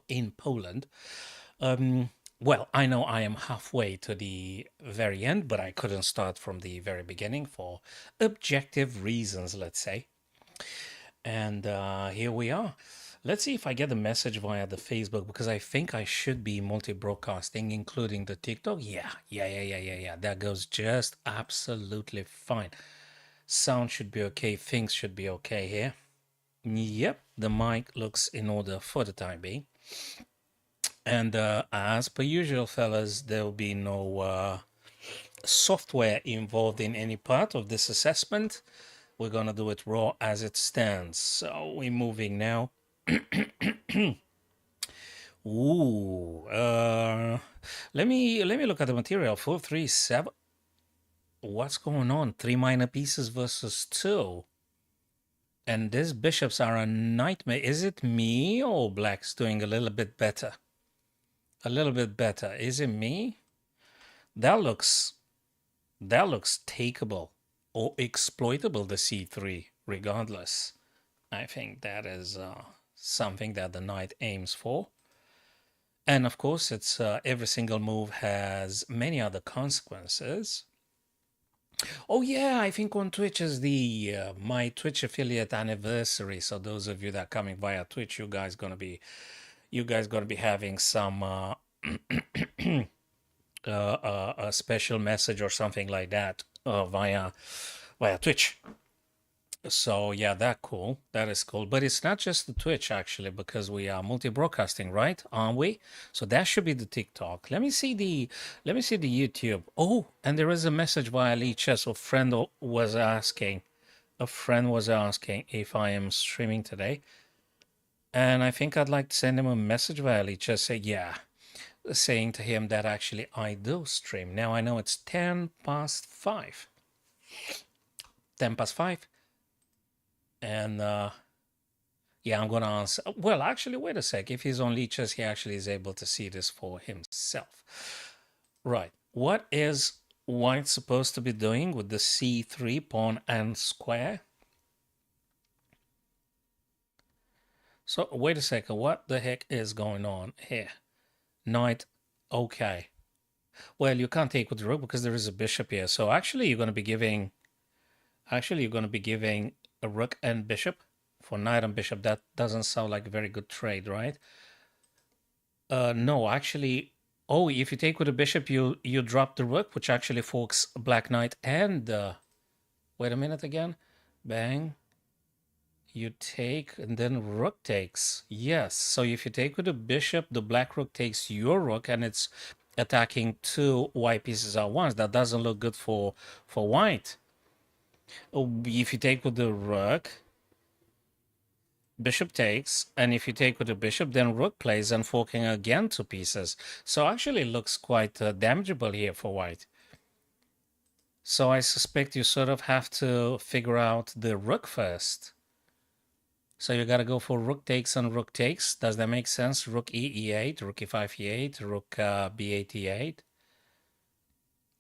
in Poland. Um, well, I know I am halfway to the very end, but I couldn't start from the very beginning for objective reasons, let's say. And here we are. Let's see if I get the message via the Facebook because I think I should be multi-broadcasting, including the TikTok. Yeah. That goes just absolutely fine. Sound should be okay. Things should be okay here. Yep, the mic looks in order for the time being. And as per usual, fellas, there will be no software involved in any part of this assessment. We're gonna do it raw as it stands. So we're moving now. Ooh, let me look at the material. 437. What's going on? 3 minor pieces versus 2. And these bishops are a nightmare. Is it me or black's doing a little bit better? A little bit better. Is it me? That looks takeable or exploitable, the c3, regardless. I think that is something that the knight aims for. And of course, it's every single move has many other consequences. Oh yeah, I think on Twitch is the my Twitch affiliate anniversary. So those of you that are coming via Twitch, you guys gonna be having some a special message or something like that via Twitch. So yeah, that is cool. But it's not just the Twitch actually, because we are multi-broadcasting, right? Aren't we? So that should be the TikTok. Let me see the YouTube. Oh, and there is a message via lichess. A friend was asking if I am streaming today. And I think I'd like to send him a message via lichess. Say yeah, saying to him that actually I do stream. Now I know it's 10 past 5. 10 past 5. And yeah, I'm gonna answer. Well, actually, wait a sec. If he's on lichess, he actually is able to see this for himself. Right. What is white supposed to be doing with the c3 pawn and square? So wait a second. What the heck is going on here? Knight. Okay. Well, you can't take with the rook because there is a bishop here. So actually, you're going to be giving. Actually, you're going to be giving a rook and bishop for knight and bishop. That doesn't sound like a very good trade, right? No, actually, oh, if you take with a bishop, you drop the rook, which actually forks black knight and wait a minute again. Bang. You take and then rook takes. Yes. So if you take with a bishop, the black rook takes your rook and it's attacking 2 white pieces at once. That doesn't look good for white. If you take with the rook, bishop takes, and if you take with the bishop, then rook plays and forking again 2 pieces. So actually it looks quite damageable here for white. So I suspect you sort of have to figure out the rook first. So you gotta go for rook takes and rook takes. Does that make sense? Rook e8, rook e5 e8, rook b8 e8.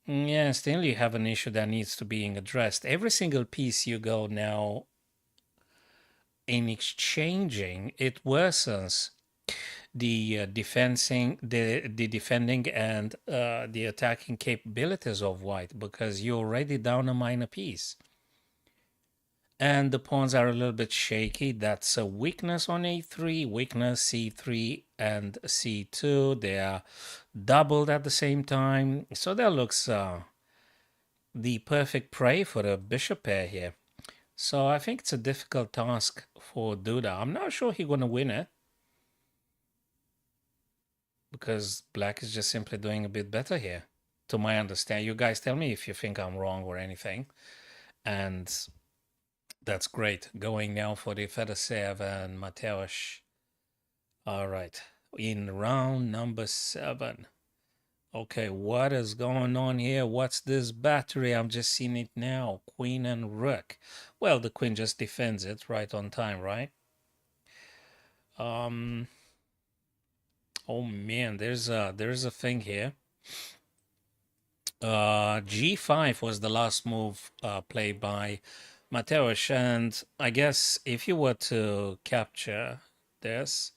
Yeah, still you have an issue that needs to be addressed. Every single piece you go now in exchanging, it worsens the defending and the attacking capabilities of white because you're already down a minor piece. And the pawns are a little bit shaky. That's a weakness on a3, weakness c3 and c2. They are doubled at the same time. So that looks the perfect prey for the bishop pair here. So I think it's a difficult task for Duda. I'm not sure he's going to win it because black is just simply doing a bit better here, to my understanding. You guys tell me if you think I'm wrong or anything. And that's great. Going now for the Fedosev and Mateusz. All right. In round number 7. Okay, what is going on here? What's this battery? I'm just seeing it now. Queen and rook. Well, the queen just defends it right on time, right? Oh man, there's a thing here. G5 was the last move played by Mateusz, and I guess if you were to capture this,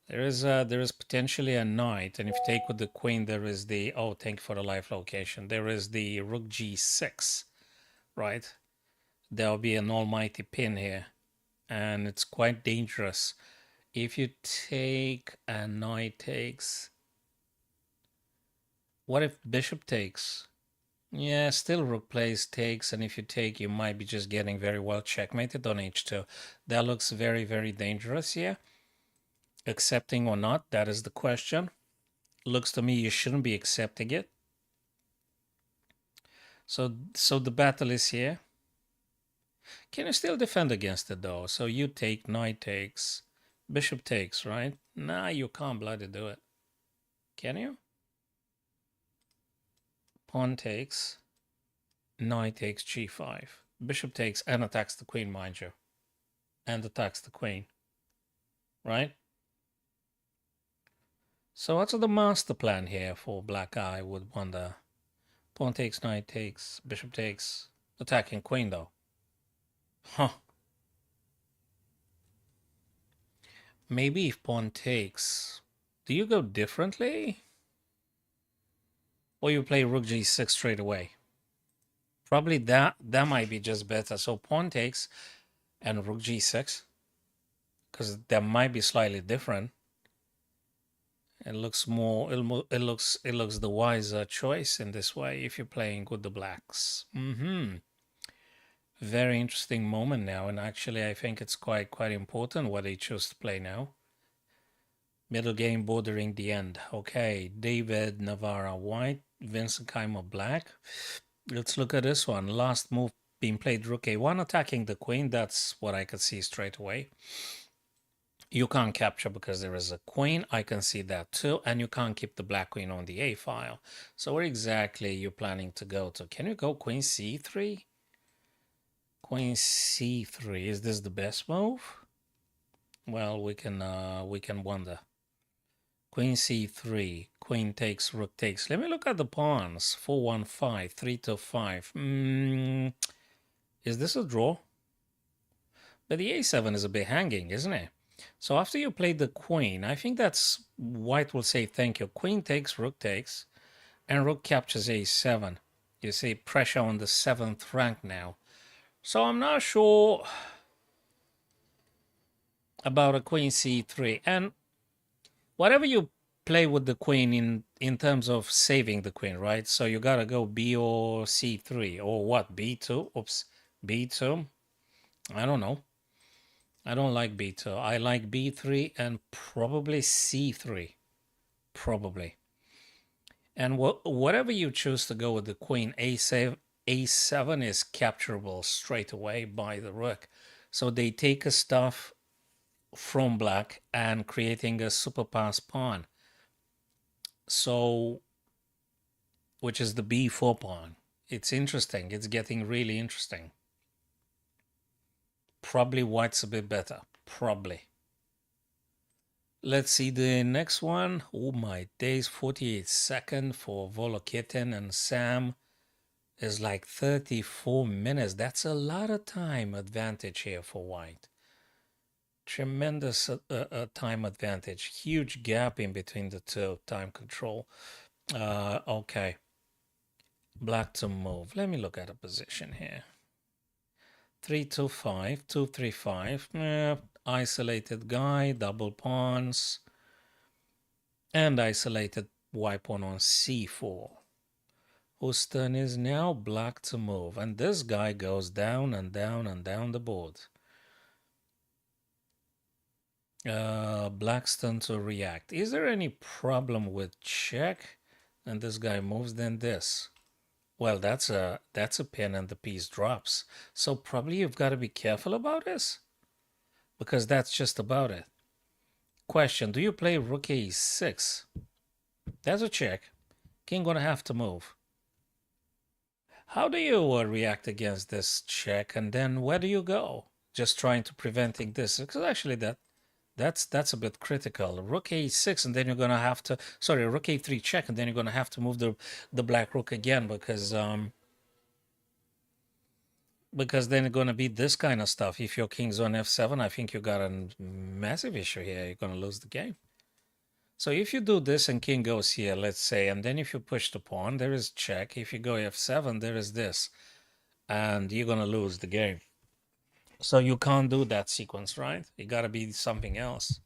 There is potentially a knight, and if you take with the queen, there is the, oh, thank you for the life location. There is the rook g6, right? There'll be an almighty pin here, and it's quite dangerous. If you take a knight takes, what if bishop takes? Yeah, still rook plays takes, and if you take, you might be just getting very well checkmated on h2. That looks very, very dangerous here. Accepting or not, that is the question. Looks to me you shouldn't be accepting it. So the battle is here. Can you still defend against it though? So you take, knight takes, bishop takes, right? Nah, you can't bloody do it. Can you? Pawn takes, knight takes g5. Bishop takes and attacks the queen, mind you. And attacks the queen. Right? So what's the master plan here for black? I would wonder. Pawn takes, knight takes, bishop takes, attacking queen though. Huh. Maybe if pawn takes, do you go differently? Or you play rook g6 straight away? Probably that might be just better. So pawn takes and rook g6, because that might be slightly different. It looks more, it looks the wiser choice in this way if you're playing with the blacks. Very interesting moment now, and actually I think it's quite important what they choose to play now. Middle game bordering the end. Okay, David Navarra white, Vincent Keimer black. Let's look at this one. Last move being played, rook a1, attacking the queen. That's what I could see straight away. You can't capture because there is a queen. I can see that too. And you can't keep the black queen on the a file. So where exactly are you planning to go to? Can you go queen c3? Queen c3. Is this the best move? Well, we can wonder. Queen c3, queen takes, rook takes. Let me look at the pawns. 4-1-5, 3-5. Is this a draw? But the a7 is a bit hanging, isn't it? So after you play the queen, I think that's white will say thank you. Queen takes, rook takes, and rook captures a7. You see pressure on the 7th rank now. So I'm not sure about a queen c3. And whatever you play with the queen in terms of saving the queen, right? So you gotta go b or c3 or what? b2? Oops, b2. I don't know. I don't like b2. I like b3 and probably c3. Probably. And whatever you choose to go with the queen, a7 is capturable straight away by the rook. So they take a stuff from black and creating a super pass pawn. So, which is the b4 pawn. It's interesting. It's getting really interesting. Probably white's a bit better. Probably. Let's see the next one. Oh my days, 48 seconds for Volokitten and Sam is like 34 minutes. That's a lot of time advantage here for white. Tremendous time advantage. Huge gap in between the two. Time control. Okay. Black to move. Let me look at a position here. 3-2-5, 2-3-5. Isolated guy, double pawns, and isolated white pawn on c4. Whose turn is now? Black to move. And this guy goes down and down and down the board. Black's turn to react. Is there any problem with check? And this guy moves, then this. Well, that's a pin and the piece drops. So probably you've got to be careful about this, because that's just about it. Question, do you play rook a6? That's a check. King gonna have to move. How do you react against this check, and then where do you go? Just trying to preventing this, because actually that's a bit critical. Rook a6, and then you're gonna have to, sorry, rook a3 check, and then you're gonna have to move the black rook again, because then it's gonna be this kind of stuff. If your king's on f7, I think you got a massive issue here. You're gonna lose the game. So if you do this and king goes here, let's say, and then if you push the pawn, there is check. If you go f7, there is this. And you're going to lose the game. So you can't do that sequence, right? It got to be something else.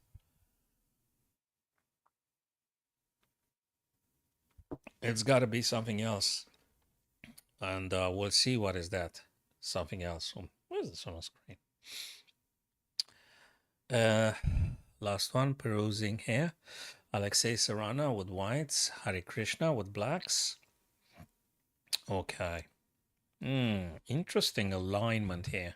It's got to be something else. And we'll see what is that. Something else. Where's this on the screen? Last one, perusing here. Alexei Serrano with whites. Hare Krishna with blacks. Okay. Interesting alignment here.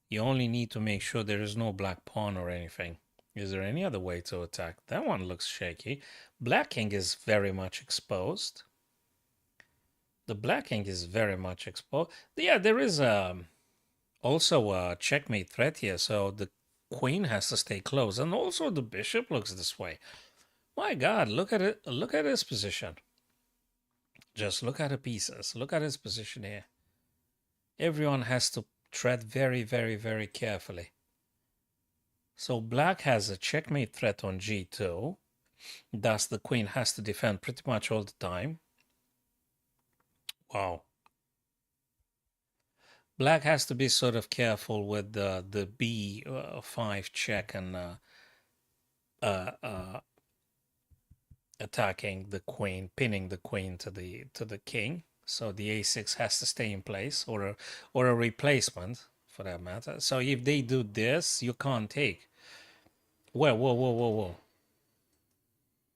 You only need to make sure there is no black pawn or anything. Is there any other way to attack? That one looks shaky. Black king is very much exposed. The black king is very much exposed. Yeah, there is also a checkmate threat here, so the queen has to stay close. And also the bishop looks this way. My God, look at it. Look at his position. Just look at the pieces. Look at his position here. Everyone has to tread very, very, very carefully. So black has a checkmate threat on g2. Thus, the queen has to defend pretty much all the time. Wow. Black has to be sort of careful with the b5 check and attacking the queen, pinning the queen to the king. So the a6 has to stay in place, or a replacement for that matter. So if they do this, you can't take. Whoa, whoa, whoa, whoa, whoa.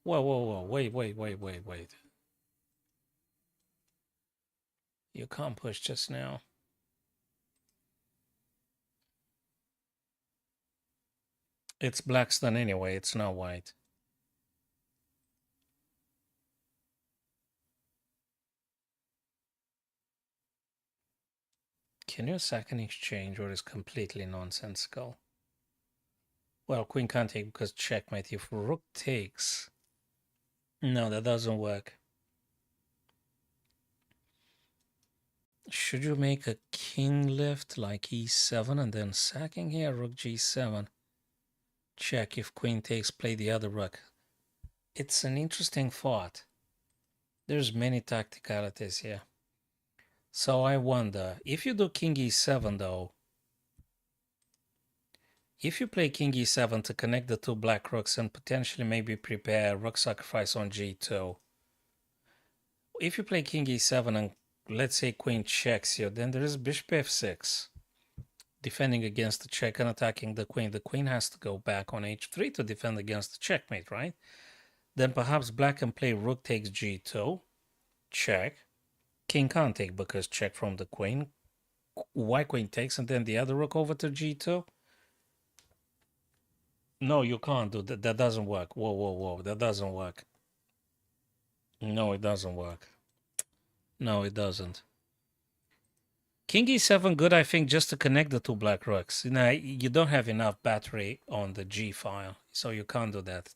Whoa, whoa, whoa. Wait. You can't push just now. It's black's done anyway. It's not white. Can you second exchange, or is completely nonsensical? Well, queen can't take because checkmate. If rook takes, no, that doesn't work. Should you make a king lift like e7 and then sacking here? Rook g7. Check. If queen takes, play the other rook. It's an interesting thought. There's many tacticalities here. So I wonder, if you do king e7 though, if you play king e7 to connect the two black rooks and potentially maybe prepare rook sacrifice on g2, if you play king e7 and let's say queen checks you, then there is bishop f6, defending against the check and attacking the queen. The queen has to go back on h3 to defend against the checkmate, right? Then perhaps black can play rook takes g2, check. King can't take because check from the queen. White queen takes, and then the other rook over to g2. No, you can't do that. That doesn't work. Whoa. That doesn't work. No, it doesn't work. No, it doesn't. King e7 good, I think, just to connect the two black rooks. Now, you don't have enough battery on the g file, so you can't do that.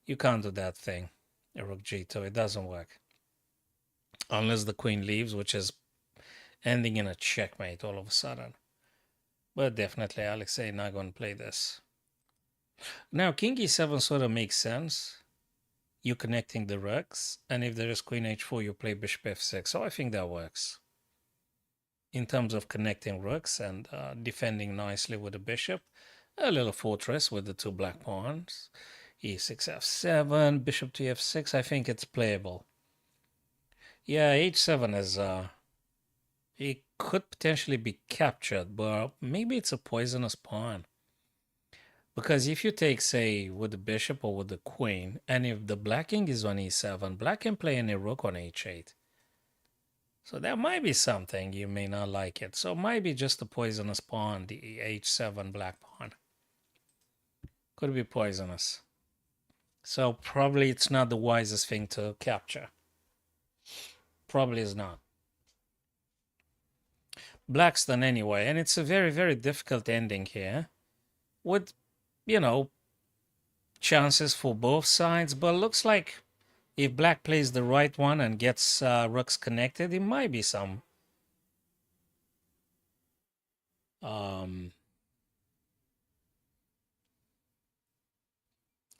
You can't do that thing. Rook g2, it doesn't work. Unless the queen leaves, which is ending in a checkmate all of a sudden. But definitely, Alexei not going to play this. Now, king e7 sort of makes sense. You connecting the rooks, and if there is queen h4, you play bishop f6. So I think that works. In terms of connecting rooks and defending nicely with the bishop. A little fortress with the two black pawns. e6, f7, bishop to f6. I think it's playable. Yeah, h7 is... it could potentially be captured, but maybe it's a poisonous pawn. Because if you take, say, with the bishop or with the queen, and if the black king is on e7, black can play any rook on h8. So that might be something. You may not like it. So it might be just a poisonous pawn, the h7 black pawn. Could be poisonous. So probably it's not the wisest thing to capture. Probably is not. Black's done anyway, and it's a very, very difficult ending here. With, you know, chances for both sides, but looks like if black plays the right one and gets rooks connected, it might be some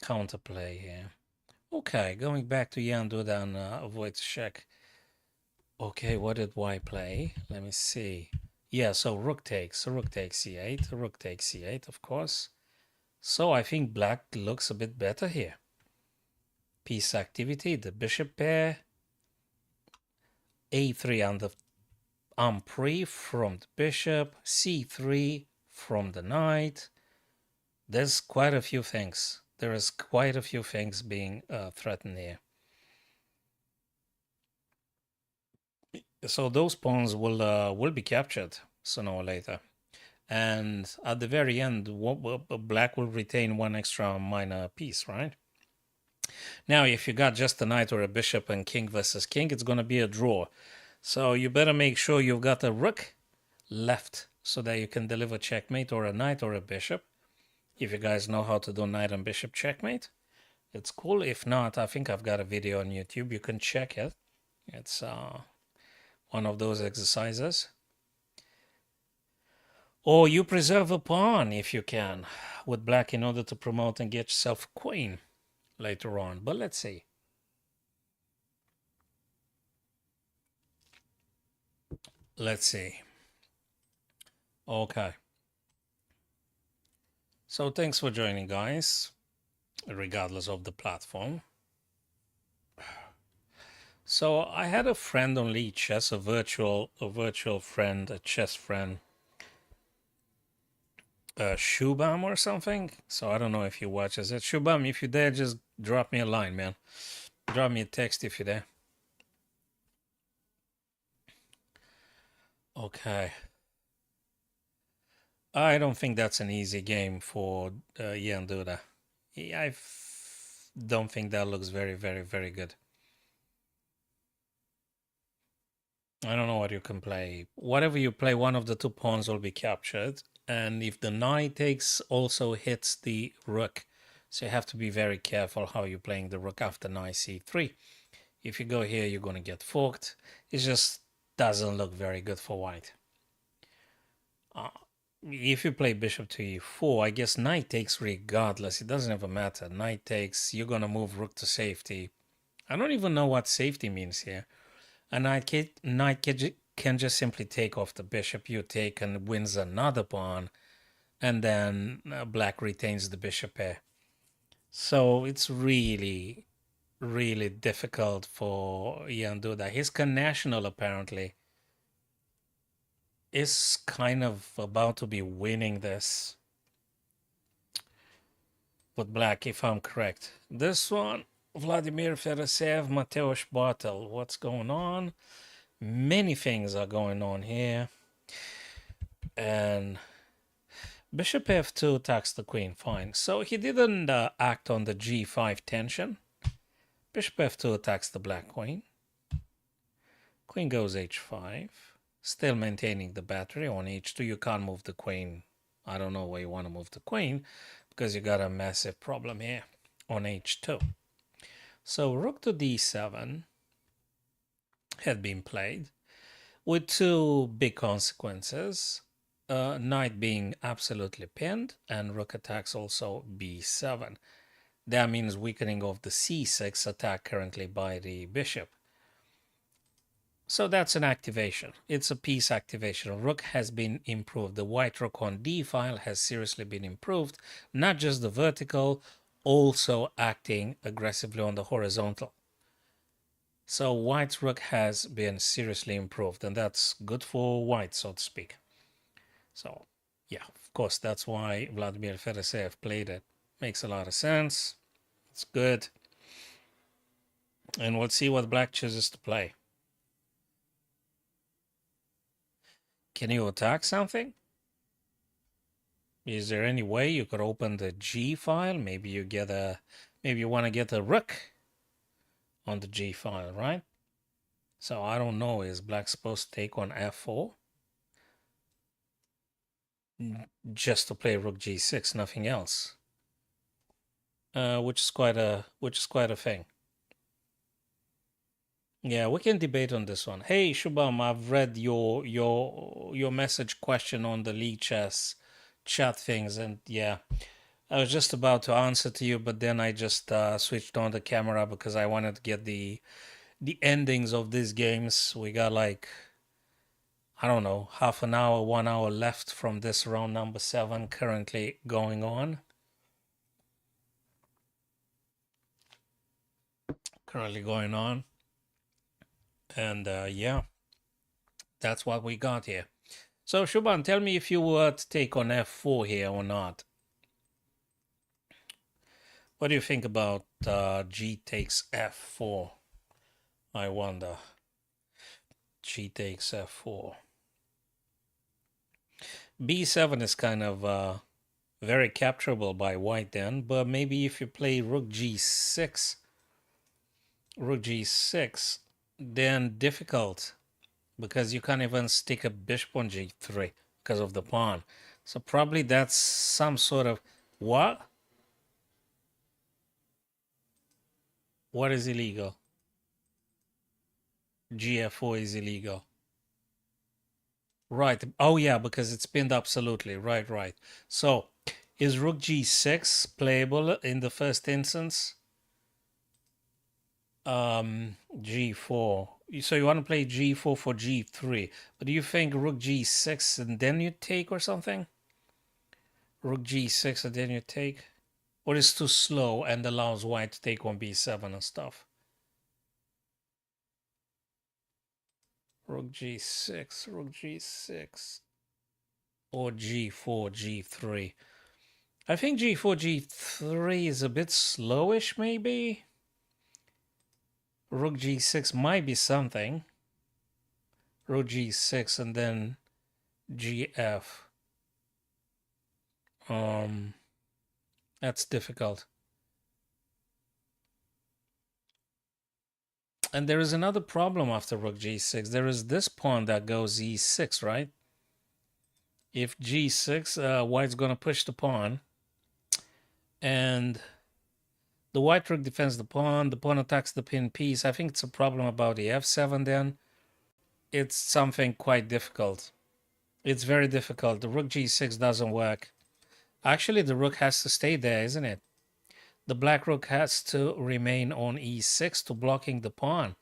counterplay here. Okay, going back to Jan Duda and avoid check. Okay, what did white play? Let me see. Yeah, so rook takes c8, rook takes c8, of course. So I think black looks a bit better here. Piece activity, the bishop pair, a3 on the ampri from the bishop, c3 from the knight. There's quite a few things. There is quite a few things being threatened here. So those pawns will be captured sooner or later. And at the very end, black will retain one extra minor piece, right? Now, if you got just a knight or a bishop and king versus king, it's going to be a draw. So you better make sure you've got a rook left so that you can deliver checkmate, or a knight or a bishop. If you guys know how to do knight and bishop checkmate, it's cool. If not, I think I've got a video on YouTube. You can check it. It's one of those exercises. Or you preserve a pawn if you can with black in order to promote and get yourself a queen later on. But let's see. Let's see. Okay. So thanks for joining, guys, regardless of the platform. So I had a friend on lichess, a virtual friend, a chess friend, Shubham or something. So I don't know if he watches it. Shubham, if you're there, just drop me a line, man. Drop me a text if you're there. Okay. I don't think that's an easy game for Jan Duda. I don't think that looks very, very, very good. I don't know what you can play. Whatever you play, one of the two pawns will be captured. And if the knight takes, also hits the rook. So you have to be very careful how you're playing the rook after knight c3. If you go here, you're going to get forked. It just doesn't look very good for white. If you play bishop to e4, I guess knight takes regardless. It doesn't even matter. Knight takes, you're going to move rook to safety. I don't even know what safety means here. A knight can just simply take off the bishop. You take and wins another pawn. And then black retains the bishop pair. So it's really, really difficult for Jan Duda. His connational apparently is kind of about to be winning this with black, if I'm correct. This one, Vladimir Feresev, Mateusz Bartel. What's going on? Many things are going on here. And bishop f2 attacks the queen, fine. So he didn't act on the g5 tension. Bishop f2 attacks the black queen. Queen goes h5. Still maintaining the battery. On h2 you can't move the queen. I don't know where you want to move the queen, because you got a massive problem here on h2. So rook to d7 had been played with two big consequences. Knight being absolutely pinned, and rook attacks also b7. That means weakening of the c6 attack currently by the bishop. So that's an activation. It's a piece activation. Rook has been improved. The white rook on d file has seriously been improved. Not just the vertical, also acting aggressively on the horizontal. So white's rook has been seriously improved, and that's good for white, so to speak. So, yeah, of course, that's why Vladimir Feresev played it. Makes a lot of sense. It's good. And we'll see what black chooses to play. Can you attack something? Is there any way you could open the G file? Maybe you want to get a rook on the G file, right? So I don't know. Is black supposed to take on F4? Just to play rook G6, nothing else. Which is quite a thing. Yeah, we can debate on this one. Hey Shubham, I've read your message question on the lichess chat things, and yeah, I was just about to answer to you, but then I just switched on the camera because I wanted to get the endings of these games. We got like, I don't know, half an hour, 1 hour left from this round number 7 currently going on. And yeah, that's what we got here. So Shuban, tell me if you were to take on f4 here or not. What do you think about g takes f4? I wonder. G takes f4. b7 is kind of very capturable by white then, but maybe if you play rook g6, then difficult because you can't even stick a bishop on g3 because of the pawn. So probably that's some sort of what? What is illegal? Gf4 is illegal. Right. Oh yeah, because it's pinned absolutely. Right, right. So is rook g6 playable in the first instance? G4. So you want to play g4 for g3, but do you think rook g6 and then you take or something? Rook g6 and then you take? Or is too slow and allows white to take on b7 and stuff? Rook g6, or g4, g3. I think g4, g3 is a bit slowish, maybe. Rook g6 might be something. Rook g6 and then gf. That's difficult. And there is another problem after rook g6. There is this pawn that goes e6, right? If g6, white's going to push the pawn. And the white rook defends the pawn attacks the pin piece. I think it's a problem about the f7 then. It's something quite difficult. It's very difficult. The rook g6 doesn't work. Actually, the rook has to stay there, isn't it? The black rook has to remain on e6 to blocking the pawn.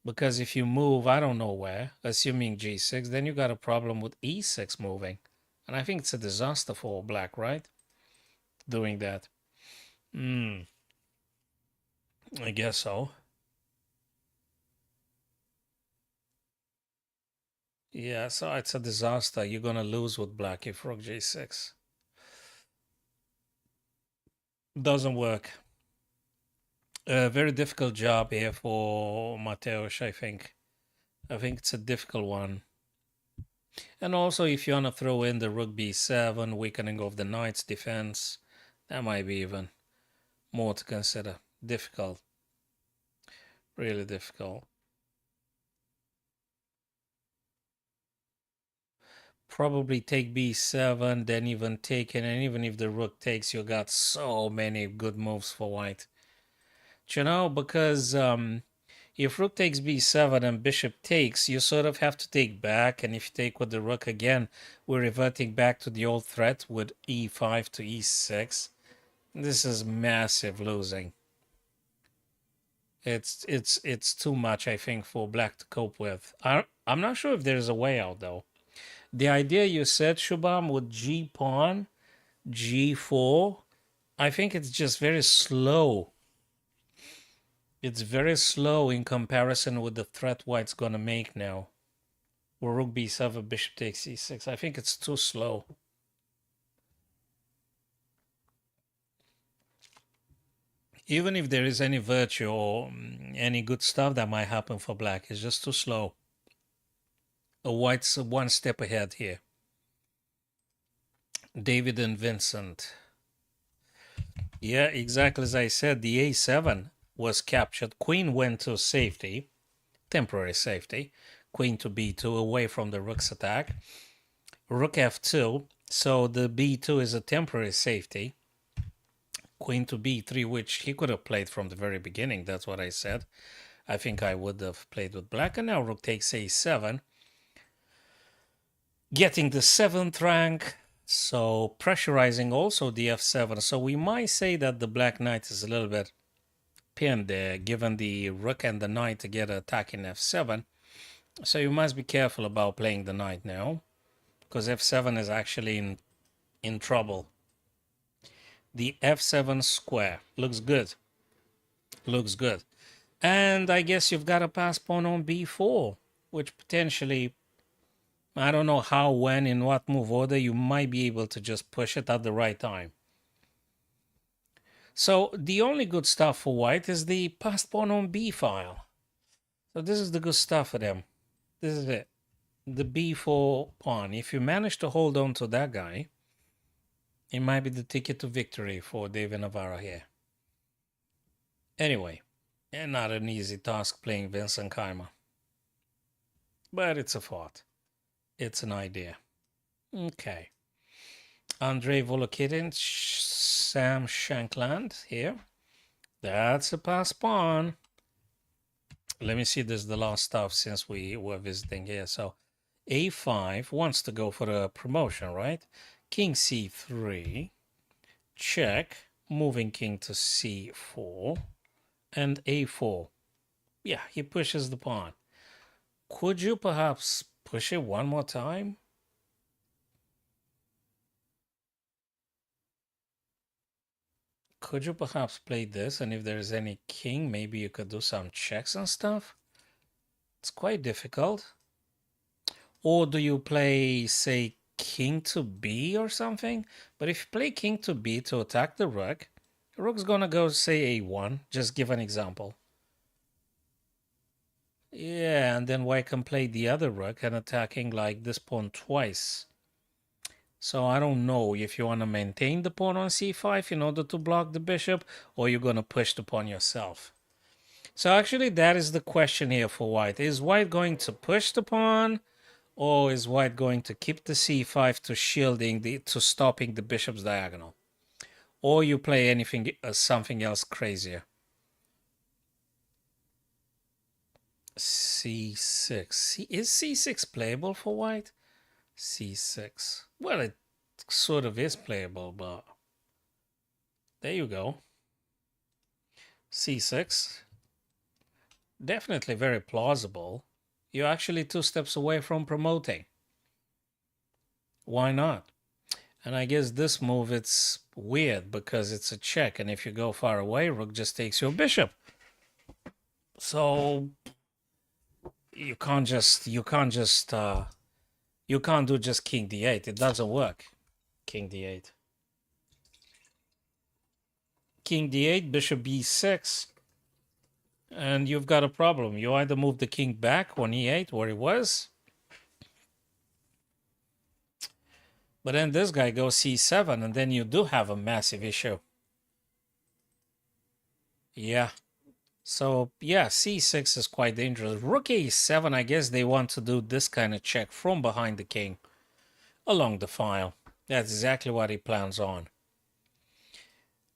Because if you move, I don't know where, assuming g6, then you got a problem with e6 moving. And I think it's a disaster for black, right? Doing that. I guess so. Yeah, so it's a disaster. You're going to lose with black if rook g6. Doesn't work. A very difficult job here for Mateusz, I think. I think it's a difficult one. And also, if you want to throw in the rook b7, weakening of the knight's defense, that might be even more to consider. Difficult. Really difficult. Probably take b7, then even take it, and even if the rook takes, you got so many good moves for white. You know, because if rook takes b7 and bishop takes, you sort of have to take back, and if you take with the rook again, we're reverting back to the old threat with e5 to e6. This is massive losing. It's too much, I think, for black to cope with. I'm not sure if there's a way out though. The idea you said, Shubham, with g pawn, g4, I think it's just very slow. It's very slow in comparison with the threat white's gonna make now. Or rook b7, bishop takes e6. I think it's too slow. Even if there is any virtue or any good stuff that might happen for black, it's just too slow. White's one step ahead here. David and Vincent. Yeah, exactly as I said, the a7 was captured. Queen went to safety, temporary safety. Queen to b2, away from the rook's attack. Rook f2, so the b2 is a temporary safety. Queen to b3, which he could have played from the very beginning. That's what I said. I think I would have played with black. And now rook takes a7. Getting the 7th rank. So pressurizing also the f7. So we might say that the black knight is a little bit pinned there, given the rook and the knight to get attacking f7. So you must be careful about playing the knight now, because f7 is actually in trouble. The f7 square looks good. Looks good. And I guess you've got a pass pawn on b4, which potentially, I don't know how, when, in what move order, you might be able to just push it at the right time. So the only good stuff for white is the passed pawn on b file. So this is the good stuff for them. This is it. The b4 pawn. If you manage to hold on to that guy, it might be the ticket to victory for David Navarro here. Anyway, and not an easy task playing Vincent Keimer. But it's a thought. It's an idea. Okay. Andrei Volokitin, Sam Shankland here. That's a pass pawn. Let me see, this is the last stuff since we were visiting here. So a5 wants to go for a promotion, right? King c3, check, moving king to c4, and a4. Yeah, he pushes the pawn. Could you perhaps push it one more time? Could you perhaps play this, and if there's any king, maybe you could do some checks and stuff? It's quite difficult. Or do you play, say, king to b or something? But if you play king to b to attack the rook's gonna go, say, a1. Just give an example. Yeah, and then white can play the other rook and attacking like this pawn twice. So I don't know if you want to maintain the pawn on c5 in order to block the bishop, or you're going to push the pawn yourself. So actually that is the question here for white. Is white going to push the pawn, or is white going to keep the c5 to shielding to stopping the bishop's diagonal? Or you play anything something else crazier? c6. Is c6 playable for white? c6. Well, it sort of is playable, but there you go. c6. Definitely very plausible. You're actually 2 steps away from promoting. Why not? And I guess this move, it's weird because it's a check, and if you go far away, rook just takes your bishop. So you can't do just king d8. It doesn't work. King d8. King d8, bishop b6. And you've got a problem. You either move the king back on e8 where he was, but then this guy goes c7, and then you do have a massive issue. Yeah. So, yeah, c6 is quite dangerous. Rook a7, I guess they want to do this kind of check from behind the king along the file. That's exactly what he plans on.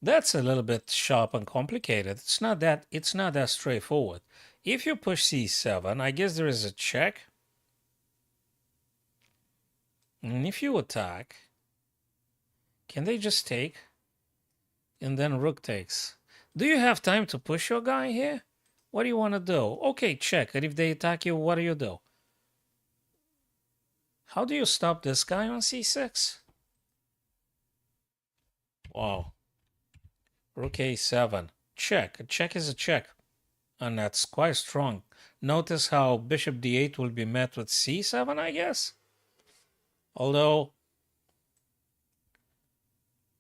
That's a little bit sharp and complicated. It's not that straightforward. If you push c7, I guess there is a check. And if you attack, can they just take? And then rook takes. Do you have time to push your guy here? What do you want to do? Okay, check. And if they attack you, what do you do? How do you stop this guy on c6? Wow. Rook a7. Check. A check is a check. And that's quite strong. Notice how bishop d8 will be met with c7, I guess? Although,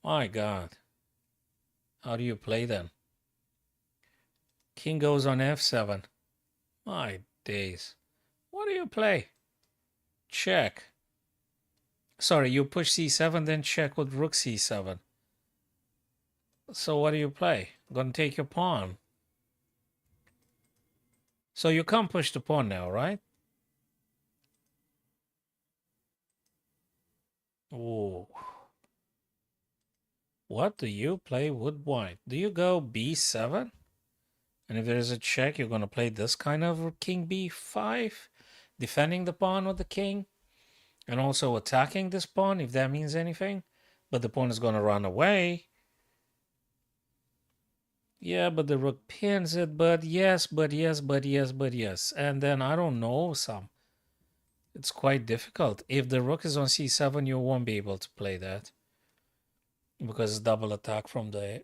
my God. How do you play then? King goes on f7. My days. What do you play? Check. Sorry, you push c7, then check with rook c7. So what do you play? Gonna take your pawn. So you can't push the pawn now, right? Ooh. What do you play with white? Do you go b7? And if there's a check, you're gonna play this kind of king b5? Defending the pawn with the king? And also attacking this pawn, if that means anything. But the pawn is going to run away. Yeah, but the rook pins it. But yes, but yes, but yes, but yes. And then I don't know some. It's quite difficult. If the rook is on c7, you won't be able to play that because it's double attack from the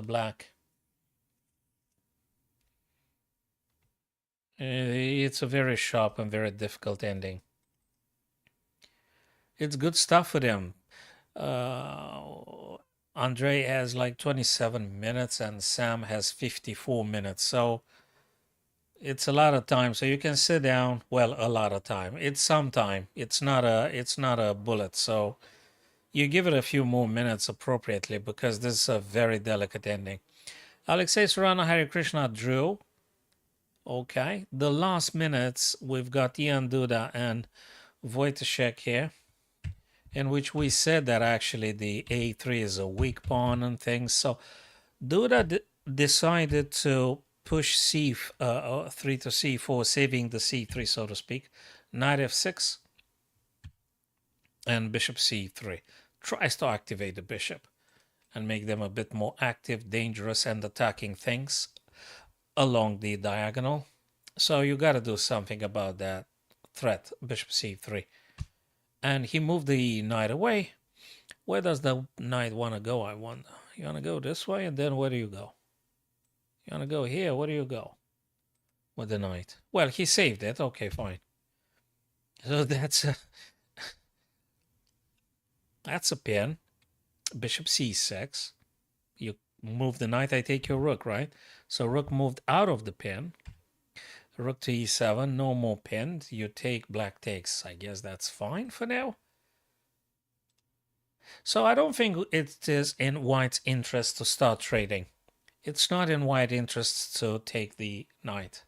black. It's a very sharp and very difficult ending. It's good stuff for them. Andre has like 27 minutes and Sam has 54 minutes. So it's a lot of time. So you can sit down. Well, a lot of time. It's some time. It's not a bullet. So you give it a few more minutes appropriately because this is a very delicate ending. Alexei Sorana Hare Krishna drew. Okay. The last minutes we've got Ian Duda and Wojciech here, in which we said that actually the a3 is a weak pawn and things. So Duda decided to push c3 to c4, saving the c3, so to speak. Knight f6 and bishop c3. Tries to activate the bishop and make them a bit more active, dangerous, and attacking things along the diagonal. So you got to do something about that threat, bishop c3. And he moved the knight away. Where does the knight want to go, I wonder? You want to go this way, and then where do you go? You want to go here, where do you go with the knight? Well, he saved it. Okay, fine. So that's a pin. Bishop c6. You move the knight, I take your rook, right? So rook moved out of the pin. Rook to e7, no more pin. You take, black takes. I guess that's fine for now. So I don't think it is in white's interest to start trading. It's not in white's interest to take the knight.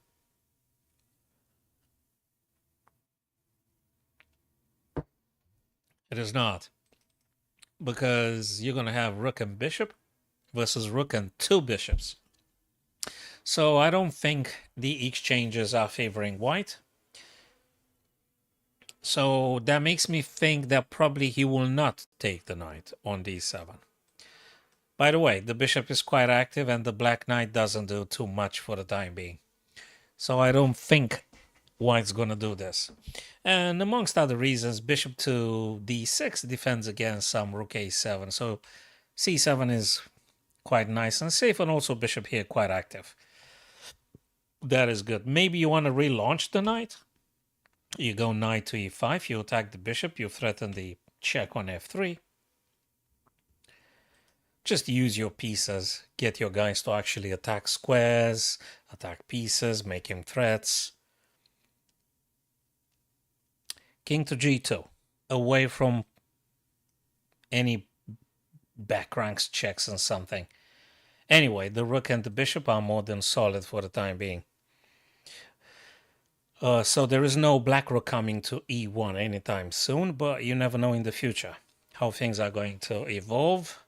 It is not. Because you're going to have rook and bishop versus rook and two bishops. So I don't think the exchanges are favoring white. So that makes me think that probably he will not take the knight on d7. By the way, the bishop is quite active and the black knight doesn't do too much for the time being. So I don't think white's going to do this. And amongst other reasons, bishop to d6 defends against some rook a7. So c7 is quite nice and safe, and also bishop here quite active. That is good. Maybe you want to relaunch the knight. You go knight to e5, you attack the bishop, you threaten the check on f3. Just use your pieces, get your guys to actually attack squares, attack pieces, make him threats. King to g2, away from any back ranks checks and something. Anyway, the rook and the bishop are more than solid for the time being. So there is no black rook coming to e1 anytime soon, but you never know in the future how things are going to evolve.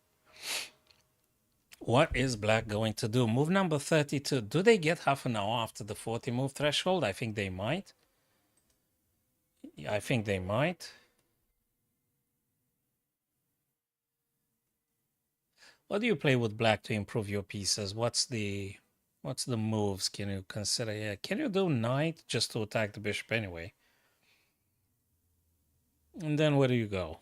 What is black going to do? Move number 32. Do they get half an hour after the 40 move threshold? I think they might. I think they might. What do you play with black to improve your pieces? What's the moves can you consider here? Can you do knight just to attack the bishop anyway? And then where do you go?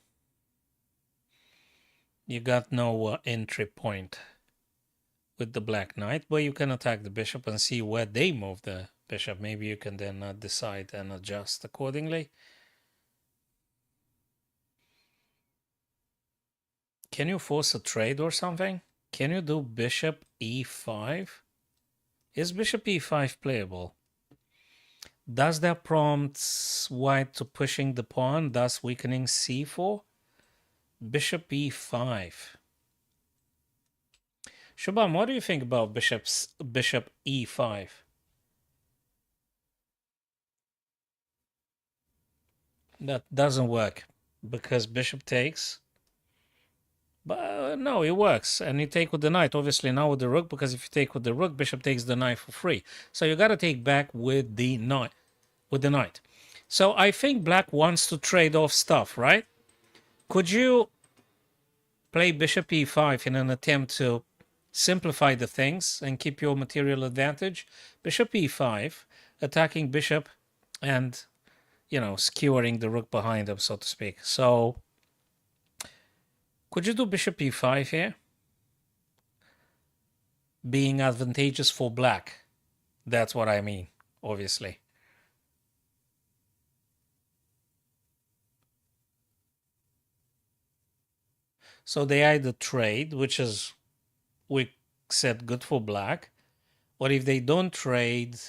You got no entry point with the black knight, but you can attack the bishop and see where they move the bishop. Maybe you can then decide and adjust accordingly. Can you force a trade or something? Can you do bishop e5? Is bishop e5 playable? Does that prompt white to pushing the pawn, thus weakening c4? Bishop e5. Shubham, what do you think about bishop e5? That doesn't work because bishop takes. But no, it works. And you take with the knight, obviously now with the rook, because if you take with the rook, bishop takes the knight for free. So you got to take back with the knight. So I think black wants to trade off stuff, right? Could you play bishop e5 in an attempt to simplify the things and keep your material advantage? Bishop e5, attacking bishop and, you know, skewering the rook behind him, so to speak. So could you do bishop e5 here? Being advantageous for black. That's what I mean, obviously. So they either trade, which is, we said, good for black. Or if they don't trade,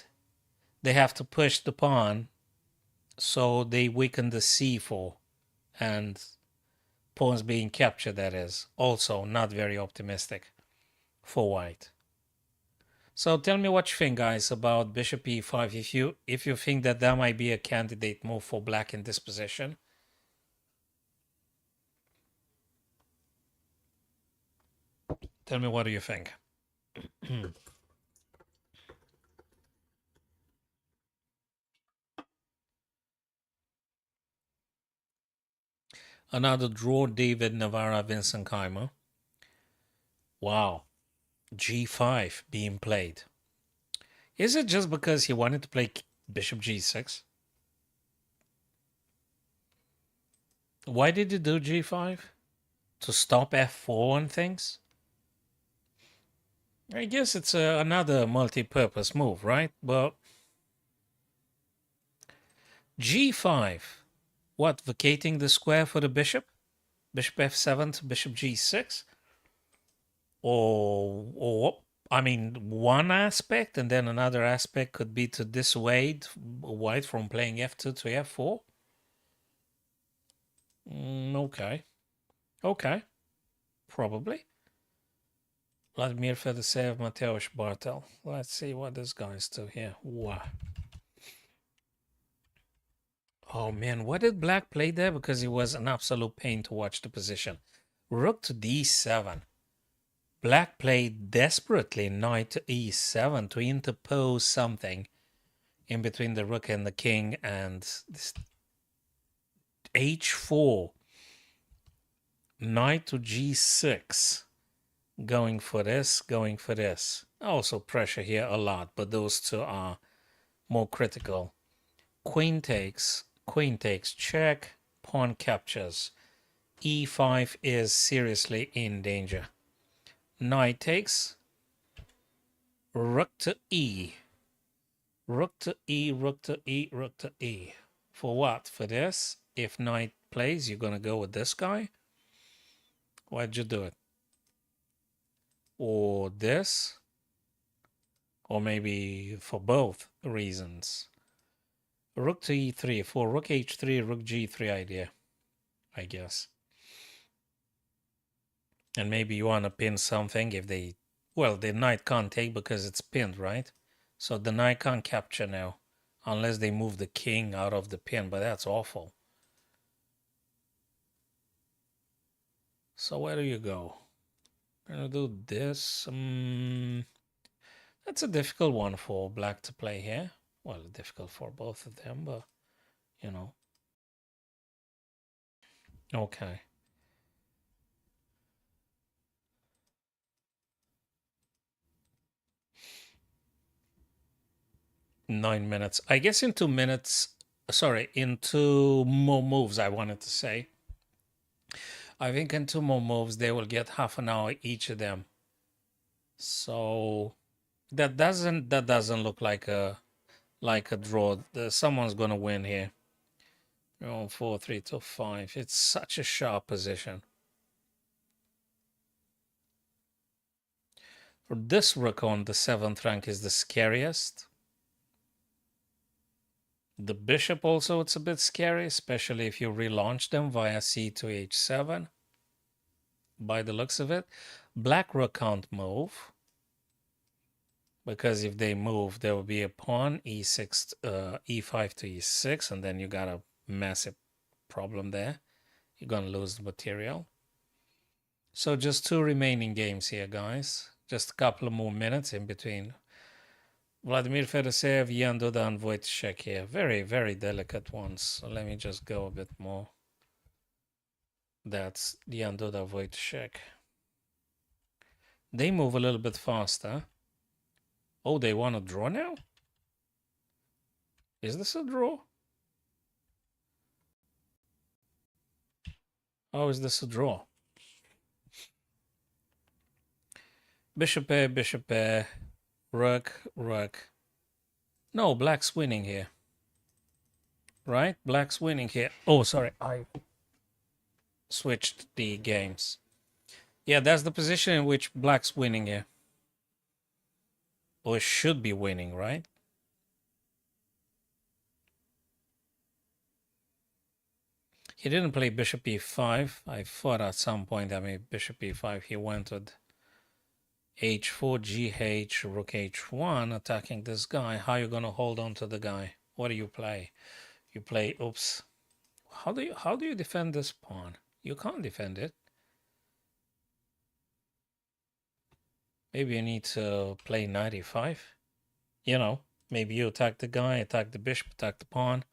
they have to push the pawn, so they weaken the c4, and pawns being captured, that is. Also not very optimistic for white. So tell me what you think, guys, about bishop e5, if you think that that might be a candidate move for black in this position. Tell me, what do you think? Another draw, David Navarra, Vincent Keimer. Wow, g5 being played. Is it just because he wanted to play bishop g6? Why did he do g5? To stop f4 and things? I guess it's another multi-purpose move, right? But g5, what, vacating the square for the bishop? Bishop f7 to bishop g6? Or I mean, one aspect, and then another aspect could be to dissuade white from playing f2 to f4? Okay. Okay. Probably. Vladimir Fedoseev, Mateusz Bartel. Let's see what this guy's do here. Wow. Oh man, what did black play there? Because it was an absolute pain to watch the position. Rook to d7. Black played desperately knight to e7 to interpose something in between the rook and the king, and this h4. Knight to g6. Going for this, going for this. Also pressure here a lot, but those two are more critical. Queen takes check, pawn captures. e5 is seriously in danger. Knight takes, rook to e. Rook to e, rook to e, rook to e. For what? For this? If knight plays, you're going to go with this guy? Why'd you do it? Or this? Or maybe for both reasons. Rook to e3. For rook h3, rook g3 idea, I guess. And maybe you want to pin something if they... Well, the knight can't take because it's pinned, right? So the knight can't capture now. Unless they move the king out of the pin, but that's awful. So where do you go? I'm gonna do this. That's a difficult one for black to play here. Well, difficult for both of them, but, you know. Okay. Nine minutes. I guess in 2 minutes, sorry, in two more moves, I wanted to say. I think in two more moves, they will get half an hour each of them. So that doesn't look like a draw. Someone's gonna win here. 4, 3, 2, 5. It's such a sharp position. For this rook on the 7th rank is the scariest. The bishop also, it's a bit scary, especially if you relaunch them via c to h7. By the looks of it, black rook can't move, because if they move, there will be a pawn e6, e5 to e6, and then you got a massive problem there. You're gonna lose the material. So just two remaining games here, guys. Just a couple of more minutes in between. Vladimir Fedoseev, Jan Duda, and Wojciech here. Very, very delicate ones. So let me just go a bit more. That's Jan Duda, Wojciech. They move a little bit faster. Oh, they want to draw now? Is this a draw? Oh, is this a draw? Bishop A, bishop A, rook, rook. No, black's winning here. Right? Black's winning here. Oh, sorry. I switched the games. Yeah, that's the position in which black's winning here. Or should be winning, right? He didn't play bishop e5. I thought at some point, I mean, bishop e5, he went with h4, gh, rook h1, attacking this guy. How are you going to hold on to the guy? What do you play? You play, oops. How do you defend this pawn? You can't defend it. Maybe you need to play knight e5. You know, maybe you attack the guy, attack the bishop, attack the pawn.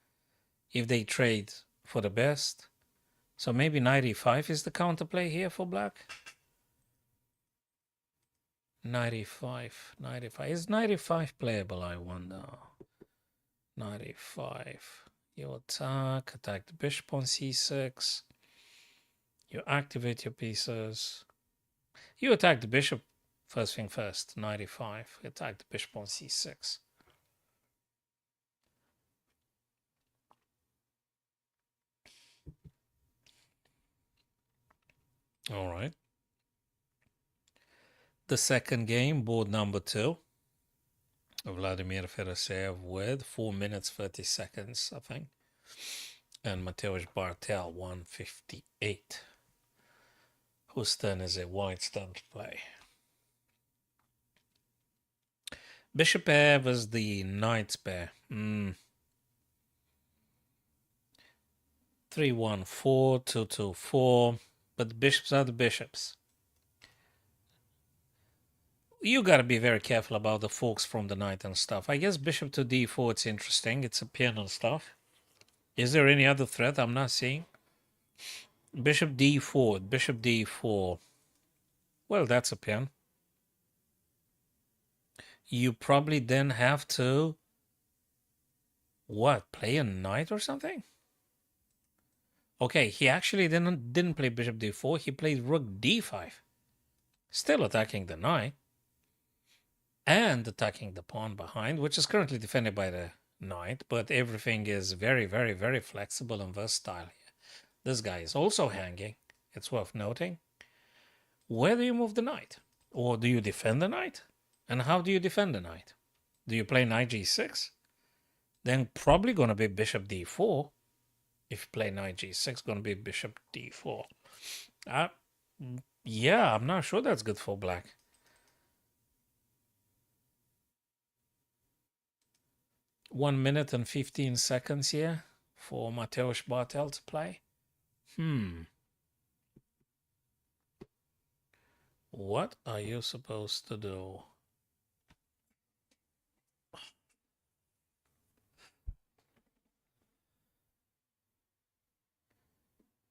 If they trade for the best. So maybe knight e5 is the counterplay here for black. Knight e5, knight e5. Is knight e5 playable, I wonder? Knight e5. You attack the bishop on c6. You activate your pieces. You attack the bishop first thing first, knight e5. Attack the bishop on c6. All right. The second game, board number 2. Vladimir Fedoseev with 4 minutes 30 seconds, I think. And Mateusz Bartel, 158. Whose turn is it? White's turn to play. Bishop pair was the knight's pair. 3-1-4, 2-2-4. But the bishops are the bishops. You gotta be very careful about the forks from the knight and stuff. I guess bishop to d4, it's interesting. It's a pin and stuff. Is there any other threat I'm not seeing? Bishop d4, bishop d4. Well, that's a pin. You probably then have to... What? Play a knight or something? Okay, he actually didn't play bishop d4. He played rook d5. Still attacking the knight. And attacking the pawn behind, which is currently defended by the knight, but everything is very, very, very flexible and versatile here. This guy is also hanging. It's worth noting. Where do you move the knight? Or do you defend the knight? And how do you defend the knight? Do you play knight g6? Then probably going to be bishop d4. If you play knight g6, going to be bishop d4. Yeah, I'm not sure that's good for black. 1 minute and 15 seconds here for Mateusz Bartel to play. What are you supposed to do?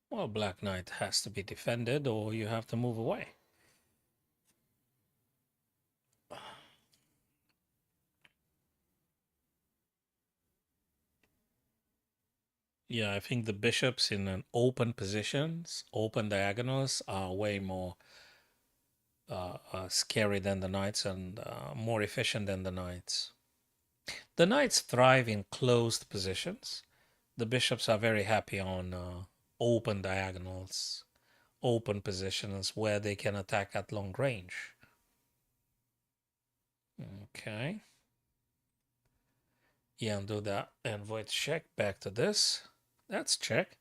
Well, black knight has to be defended or you have to move away. Yeah, I think the bishops in an open positions, open diagonals, are way more scary than the knights and more efficient than the knights. The knights thrive in closed positions. The bishops are very happy on open diagonals, open positions where they can attack at long range. Okay. Jan Duda and Wojciech back to this. That's check.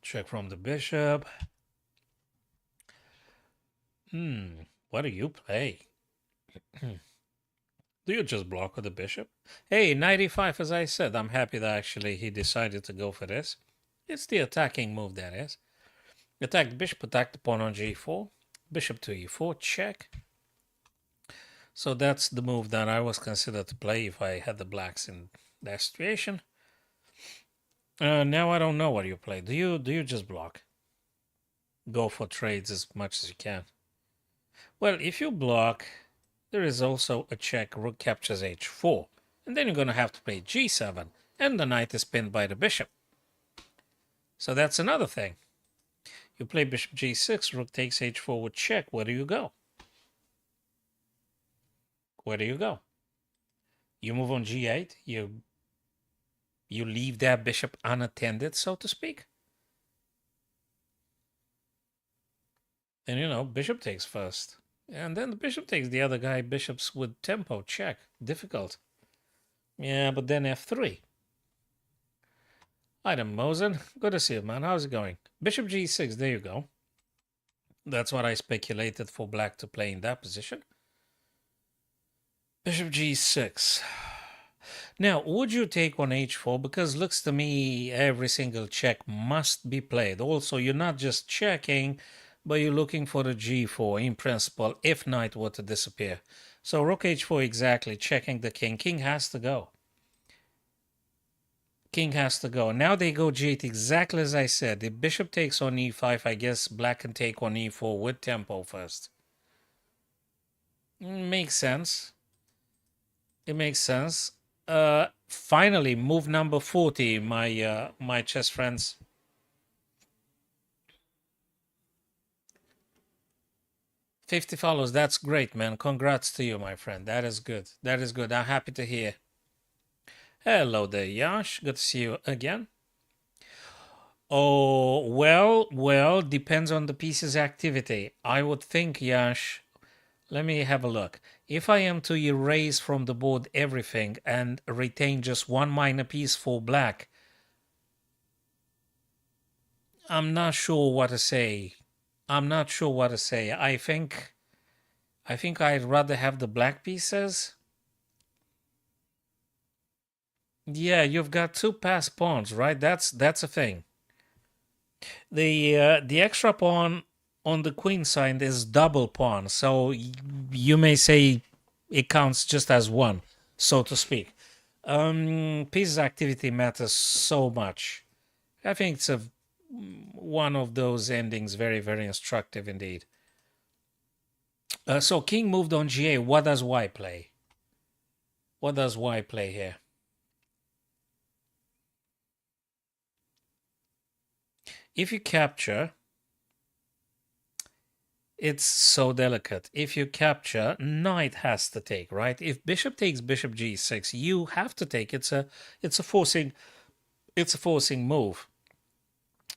Check from the bishop. What do you play? Do you just block with the bishop? Hey, 95, as I said, I'm happy that actually he decided to go for this. It's the attacking move, that is. Attack the bishop, attack the pawn on g4. Bishop to e4, check. So that's the move that I was considered to play if I had the blacks in that situation. Now I don't know what you play. Do you just block? Go for trades as much as you can. Well, if you block, there is also a check. Rook captures h4, and then you're going to have to play g7, and the knight is pinned by the bishop. So that's another thing. You play bishop g6, rook takes h4 with check. Where do you go? Where do you go? You move on g8. You leave that bishop unattended, so to speak. And you know, bishop takes first. And then the bishop takes the other guy, bishops with tempo, check. Difficult. Yeah, but then f3. Hi there, Mosen. Good to see you, man. How's it going? Bishop g6, there you go. That's what I speculated for black to play in that position. Bishop g6. Now, would you take on h4? Because looks to me every single check must be played. Also, you're not just checking, but you're looking for the g4 in principle if knight were to disappear. So rook h4 exactly, checking the king. King has to go. King has to go. Now they go g8 exactly as I said. The bishop takes on e5. I guess black can take on e4 with tempo first. Makes sense. It makes sense. Finally, move number 40, my chess friends. $50 follows. That's great, man. Congrats to you, my friend. That is good. That is good. I'm happy to hear. Hello there, Yash. Good to see you again. Oh, well, depends on the piece's activity. I would think, Yash, let me have a look. If I am to erase from the board everything and retain just one minor piece for black, I'm not sure what to say. I'm not sure what to say. I think I'd rather have the black pieces. Yeah, you've got two passed pawns, right? That's a thing. The extra pawn on the queen side is double pawn, so you may say it counts just as one, so to speak. Piece's activity matters so much. I think it's one of those endings, very, very instructive indeed. So king moved on g8. What does white play? What does white play here? If you capture, it's so delicate. If you capture, knight has to take, right? If bishop takes bishop g6, you have to take. It's a forcing move.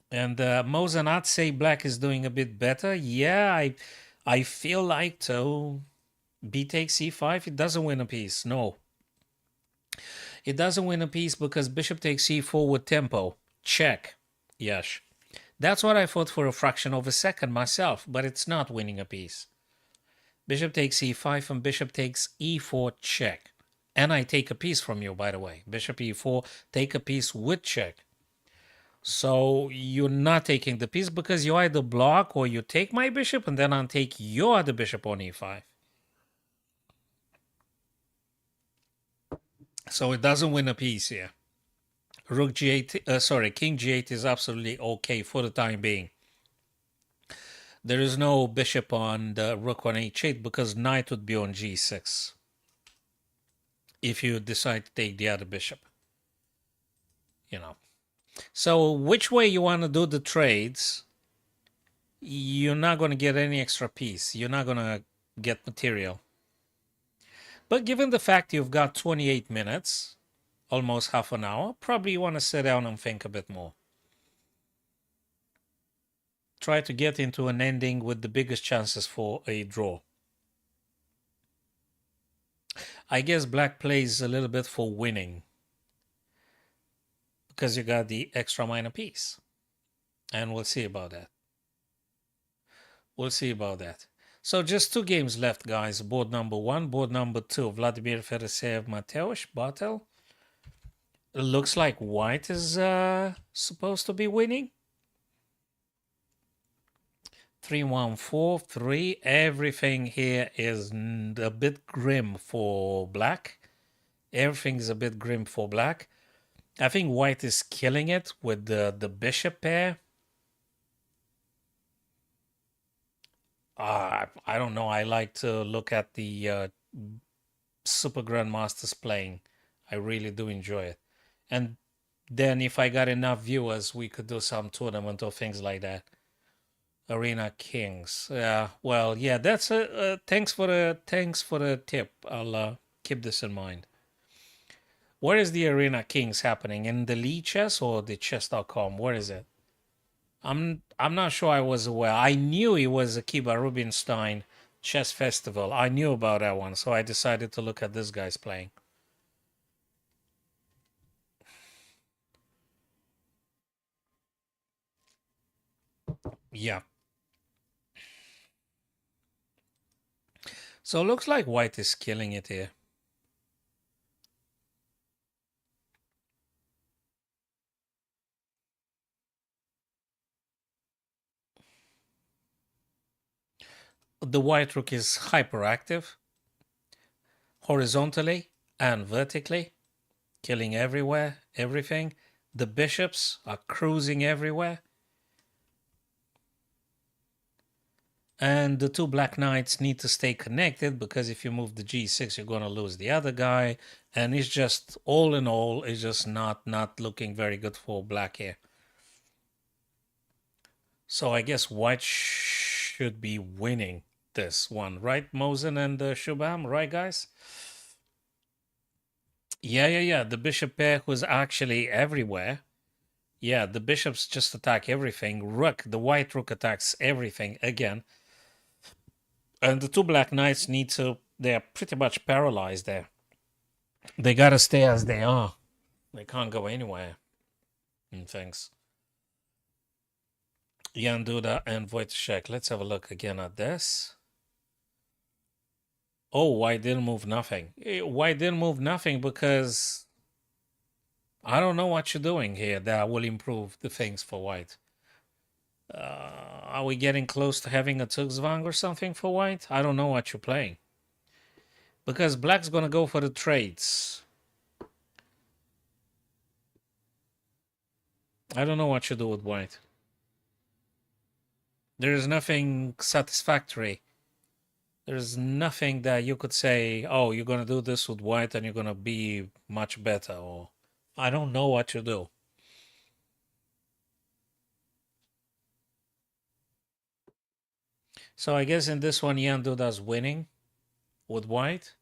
And Mosen, I'd say black is doing a bit better. Yeah, I feel like to b takes c5. It doesn't win a piece. No, it doesn't win a piece because bishop takes c4 with tempo. Check. Yes. That's what I thought for a fraction of a second myself, but it's not winning a piece. Bishop takes e5 and bishop takes e4 check. And I take a piece from you, by the way. Bishop e4, take a piece with check. So you're not taking the piece because you either block or you take my bishop and then I'll take your other bishop on e5. So it doesn't win a piece here. Rook g8, king g8 is absolutely okay for the time being. There is no bishop on the rook on h8 because knight would be on g6 if you decide to take the other bishop. You know. So which way you want to do the trades, you're not going to get any extra piece. You're not going to get material. But given the fact you've got 28 minutes, almost half an hour, probably you want to sit down and think a bit more. Try to get into an ending with the biggest chances for a draw. I guess black plays a little bit for winning because you got the extra minor piece. And we'll see about that. We'll see about that. So just two games left, guys. Board number 1, board number 2. Vladimir Fereseyev, Mateusz Bartel. It looks like white is supposed to be winning. 3-1-4-3. Everything here is a bit grim for black. Everything's a bit grim for black. I think white is killing it with the bishop pair. I don't know. I like to look at the super grandmasters playing. I really do enjoy it. And then if I got enough viewers, we could do some tournament or things like that. Arena Kings. Yeah. Well, yeah. That's a thanks for the tip. I'll keep this in mind. Where is the Arena Kings happening? In the lichess or the chess.com? Where is it? I'm not sure I was aware. I knew it was Akiba Rubinstein chess festival. I knew about that one, so I decided to look at this guy's playing. Yeah. So it looks like white is killing it here. The white rook is hyperactive, horizontally and vertically, killing everywhere, everything. The bishops are cruising everywhere. And the two black knights need to stay connected because if you move the g6, you're going to lose the other guy. And it's just, all in all, it's just not looking very good for black here. So I guess white should be winning this one, right, Mosen and Shubham? Right, guys? Yeah. The bishop pair was actually everywhere. Yeah, the bishops just attack everything. Rook, the white rook attacks everything again. And the two black knights need to, they're pretty much paralyzed there. They gotta stay as they are. They can't go anywhere and things. Jan Duda and Wojciech. Let's have a look again at this. Oh, white didn't move nothing. White didn't move nothing because I don't know what you're doing here that will improve the things for white. Are we getting close to having a Zugzwang or something for white? I don't know what you're playing. Because black's gonna go for the trades. I don't know what you do with white. There is nothing satisfactory. There's nothing that you could say, oh, you're gonna do this with white and you're gonna be much better, or I don't know what you do. So I guess in this one, Jan Duda's winning with white.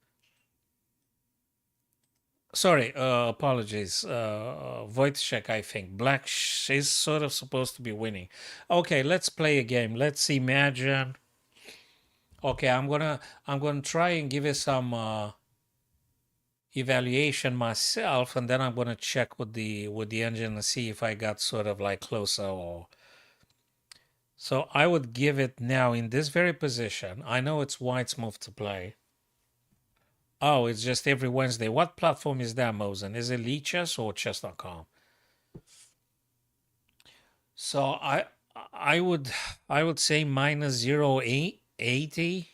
Sorry, apologies. Wojciech, I think. Black is sort of supposed to be winning. Okay, let's play a game. Let's imagine. Okay, I'm gonna try and give it some evaluation myself, and then I'm gonna check with the engine and see if I got sort of like closer or. So I would give it now in this very position. I know it's white's move to play. Oh, it's just every Wednesday. What platform is that, Mosen? Is it lichess or chess.com? So I would say minus 0.80,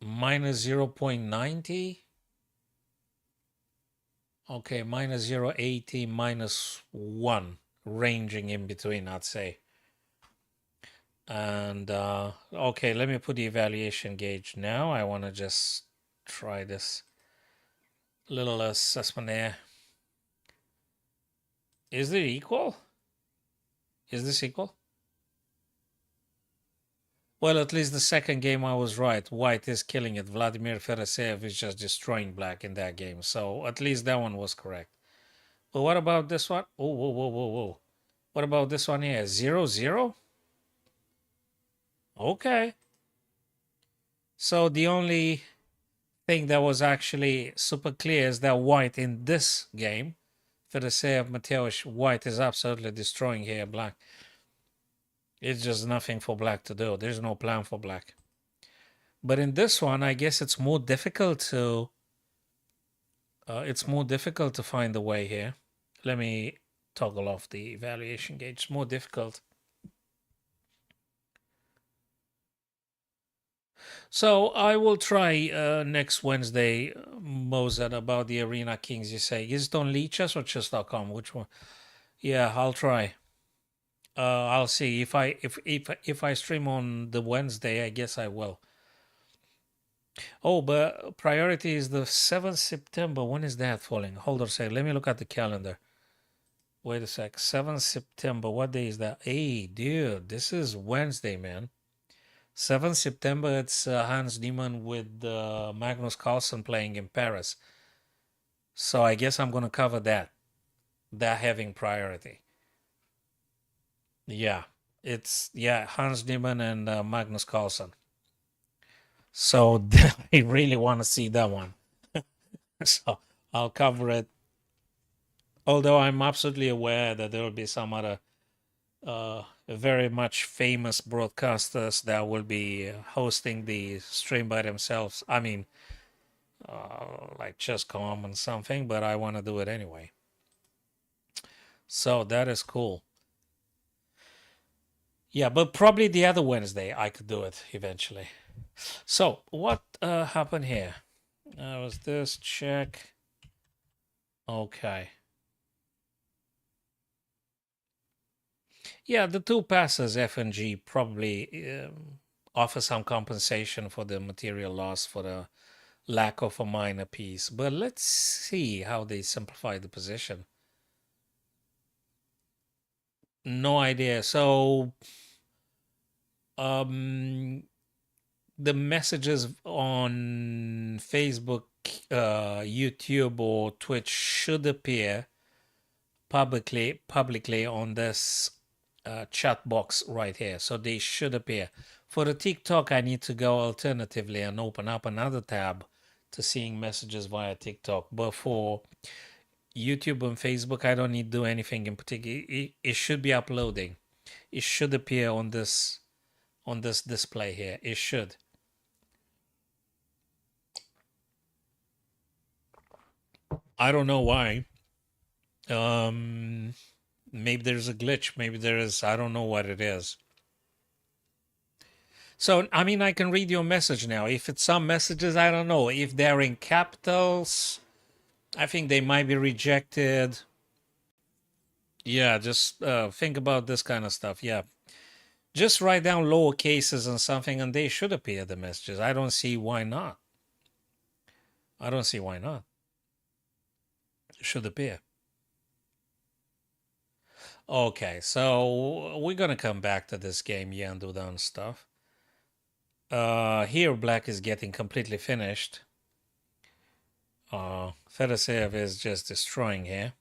minus 0.90. Okay, minus 0.80, minus 1, ranging in between, I'd say. And okay, let me put the evaluation gauge now. I want to just try this little assessment there. Is it equal? Is this equal? Well, at least the second game I was right. White is killing it. Vladimir Ferasev is just destroying black in that game. So at least that one was correct. But what about this one? Oh, whoa. What about this one here? 0-0? Okay. So the only thing that was actually super clear is that white in this game, Ferasev, Mateusz, white is absolutely destroying here black. It's just nothing for black to do. There's no plan for black. But in this one, I guess it's more difficult to find the way here. Let me toggle off the evaluation gauge. It's more difficult. So I will try next Wednesday, Mozart, about the Arena Kings. You say, is it on lichess or chess.com? Which one? Yeah, I'll try. I'll see if I stream on the Wednesday. I guess I will. Oh, but priority is the 7th September. When is that falling? Hold on a sec. Let me look at the calendar. Wait a sec. 7th September. What day is that? Hey, dude, this is Wednesday, man. 7th September, it's Hans Niemann with Magnus Carlsen playing in Paris. So I guess I'm going to cover that. That having priority. Yeah. Yeah, Hans Niemann and Magnus Carlsen. So I really want to see that one. So I'll cover it. Although I'm absolutely aware that there will be some other very much famous broadcasters that will be hosting the stream by themselves. I mean, like Chess.com and something, but I want to do it anyway. So that is cool. Yeah, but probably the other Wednesday I could do it eventually. So what happened here? Was this check? Okay. Yeah, the two passes F and G probably offer some compensation for the material loss for the lack of a minor piece. But let's see how they simplify the position. No idea. So the messages on Facebook, YouTube, or Twitch should appear publicly on this chat box right here. So they should appear. For the TikTok, I need to go alternatively and open up another tab to seeing messages via TikTok. But for YouTube and Facebook, I don't need to do anything in particular. It should be uploading. It should appear on this display here. It should. I don't know why. Maybe there's a glitch. Maybe there is. I don't know what it is. So, I mean, I can read your message now. If it's some messages, I don't know. If they're in capitals, I think they might be rejected. Yeah, just think about this kind of stuff. Yeah. Just write down lower cases and something, and they should appear, the messages. I don't see why not. I don't see why not. It should appear. Okay, so we're gonna come back to this game, Yandu and stuff. Here black is getting completely finished. Fedoseev is just destroying here.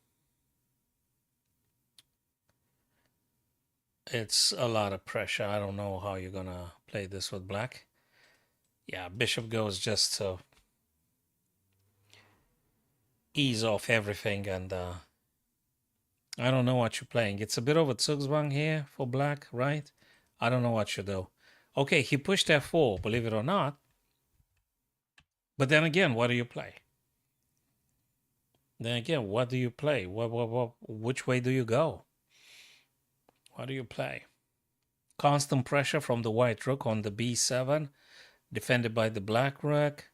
It's a lot of pressure. I don't know how you're gonna play this with black. Yeah, bishop goes just to ease off everything, and I don't know what you're playing. It's a bit of a Zugzwang here for black, right? I don't know what you do. Okay, he pushed f4, believe it or not. But then again, what do you play? Then again, what do you play? Which way do you go? What do you play? Constant pressure from the white rook on the b7, defended by the black rook.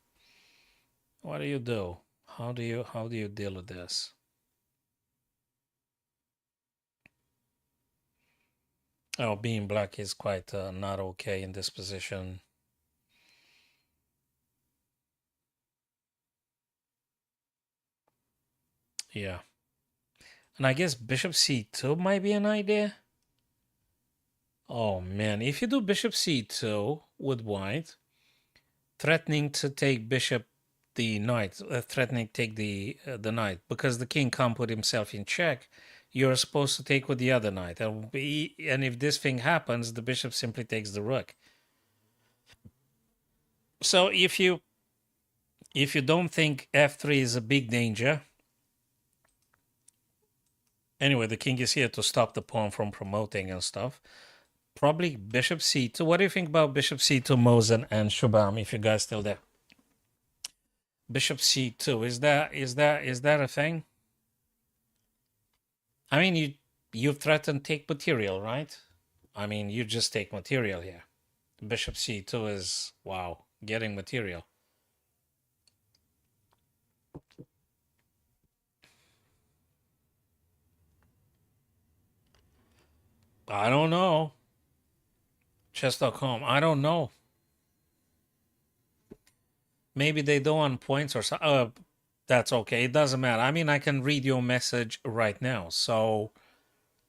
What do you do? How do you deal with this? Oh, being black is quite not okay in this position. Yeah. And I guess bishop c2 might be an idea. Oh man, if you do bishop c2 with white, threatening to take bishop the knight, threatening to take the knight, because the king can't put himself in check, you're supposed to take with the other knight. And if this thing happens, the bishop simply takes the rook. So if you don't think f3 is a big danger, anyway, the king is here to stop the pawn from promoting and stuff. Probably bishop c2. What do you think about bishop c2, Mosen and Shubham, if you guys still there? Bishop c2, is that a thing? I mean, you threaten take material, right? I mean, you just take material here. Bishop c2 is, wow, getting material. I don't know. Chess.com. I don't know. Maybe they don't want points or something. That's okay. It doesn't matter. I mean, I can read your message right now. So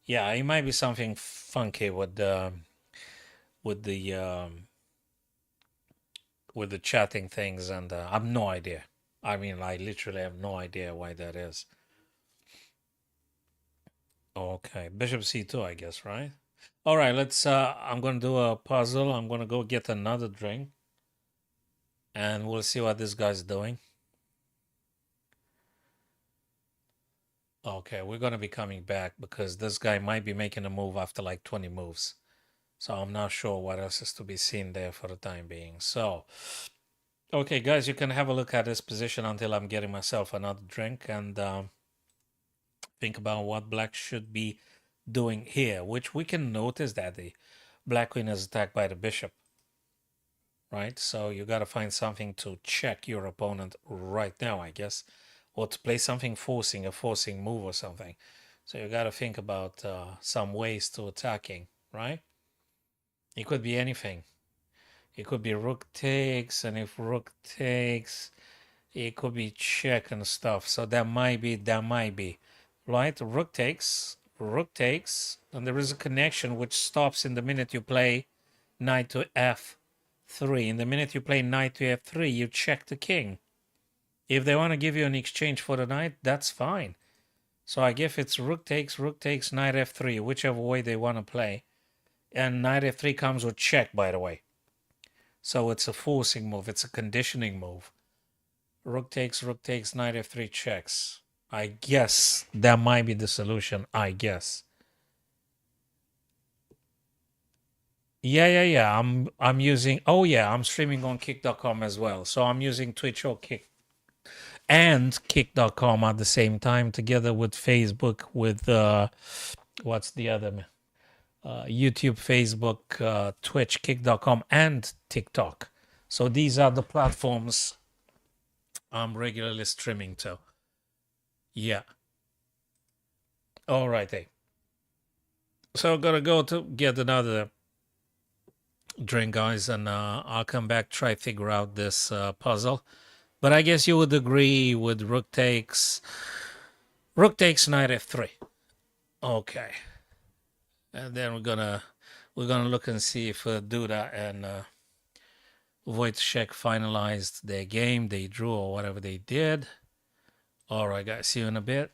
yeah, it might be something funky with the with the chatting things, and I have no idea. I mean, I literally have no idea why that is. Okay, Bishop C2, I guess, right? All right, let's. I'm gonna do a puzzle. I'm gonna go get another drink, and we'll see what this guy's doing. Okay, we're gonna be coming back because this guy might be making a move after like 20 moves. So I'm not sure what else is to be seen there for the time being. So, okay, guys, you can have a look at this position until I'm getting myself another drink and think about what black should be doing here, which we can notice that the black queen is attacked by the bishop, right? So you got to find something to check your opponent right now, I guess, or to play something forcing, a forcing move or something. So you got to think about some ways to attacking, right? It could be anything. It could be rook takes, and if rook takes, it could be check and stuff. So that might be, right? Rook takes, and there is a connection which stops in the minute you play knight to f3. In the minute you play knight to f3, you check the king. If they want to give you an exchange for the knight, that's fine. So I guess it's rook takes, knight f3, whichever way they want to play. And knight f3 comes with check, by the way. So it's a forcing move, it's a conditioning move. Rook takes, knight f3 checks. I guess that might be the solution, I guess. Yeah. I'm using, oh yeah, I'm streaming on kick.com as well. So I'm using Twitch or Kick and kick.com at the same time, together with Facebook, with what's the other YouTube, Facebook, Twitch, kick.com, and TikTok. So these are the platforms I'm regularly streaming to. Yeah. All right, hey. So I'm gonna go to get another drink, guys, and I'll come back, try figure out this puzzle. But I guess you would agree with rook takes knight f3. Okay, and then we're gonna look and see if Duda and Wojciech finalized their game, they drew or whatever they did. All right, guys, see you in a bit.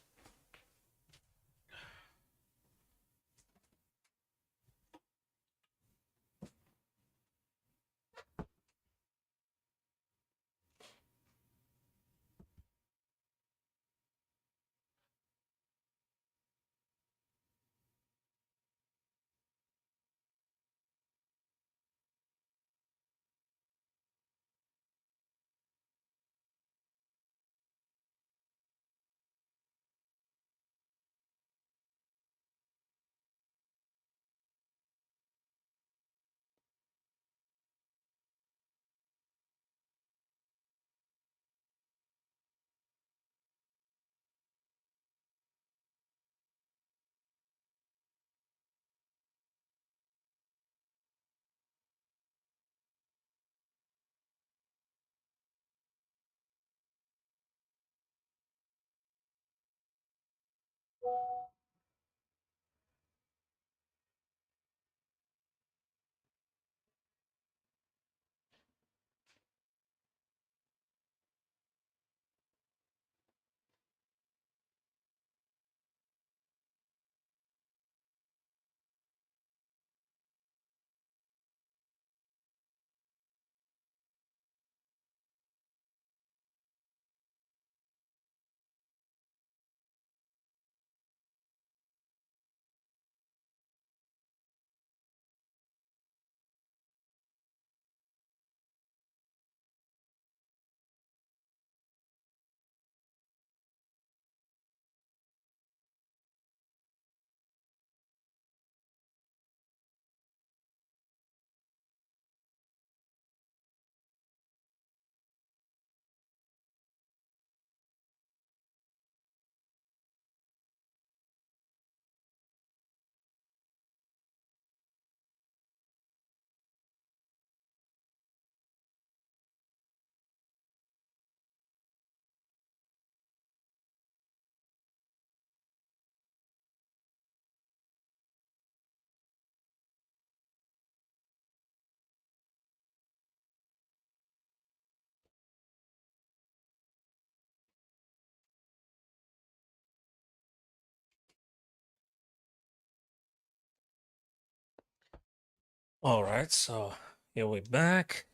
All right, so here we're back.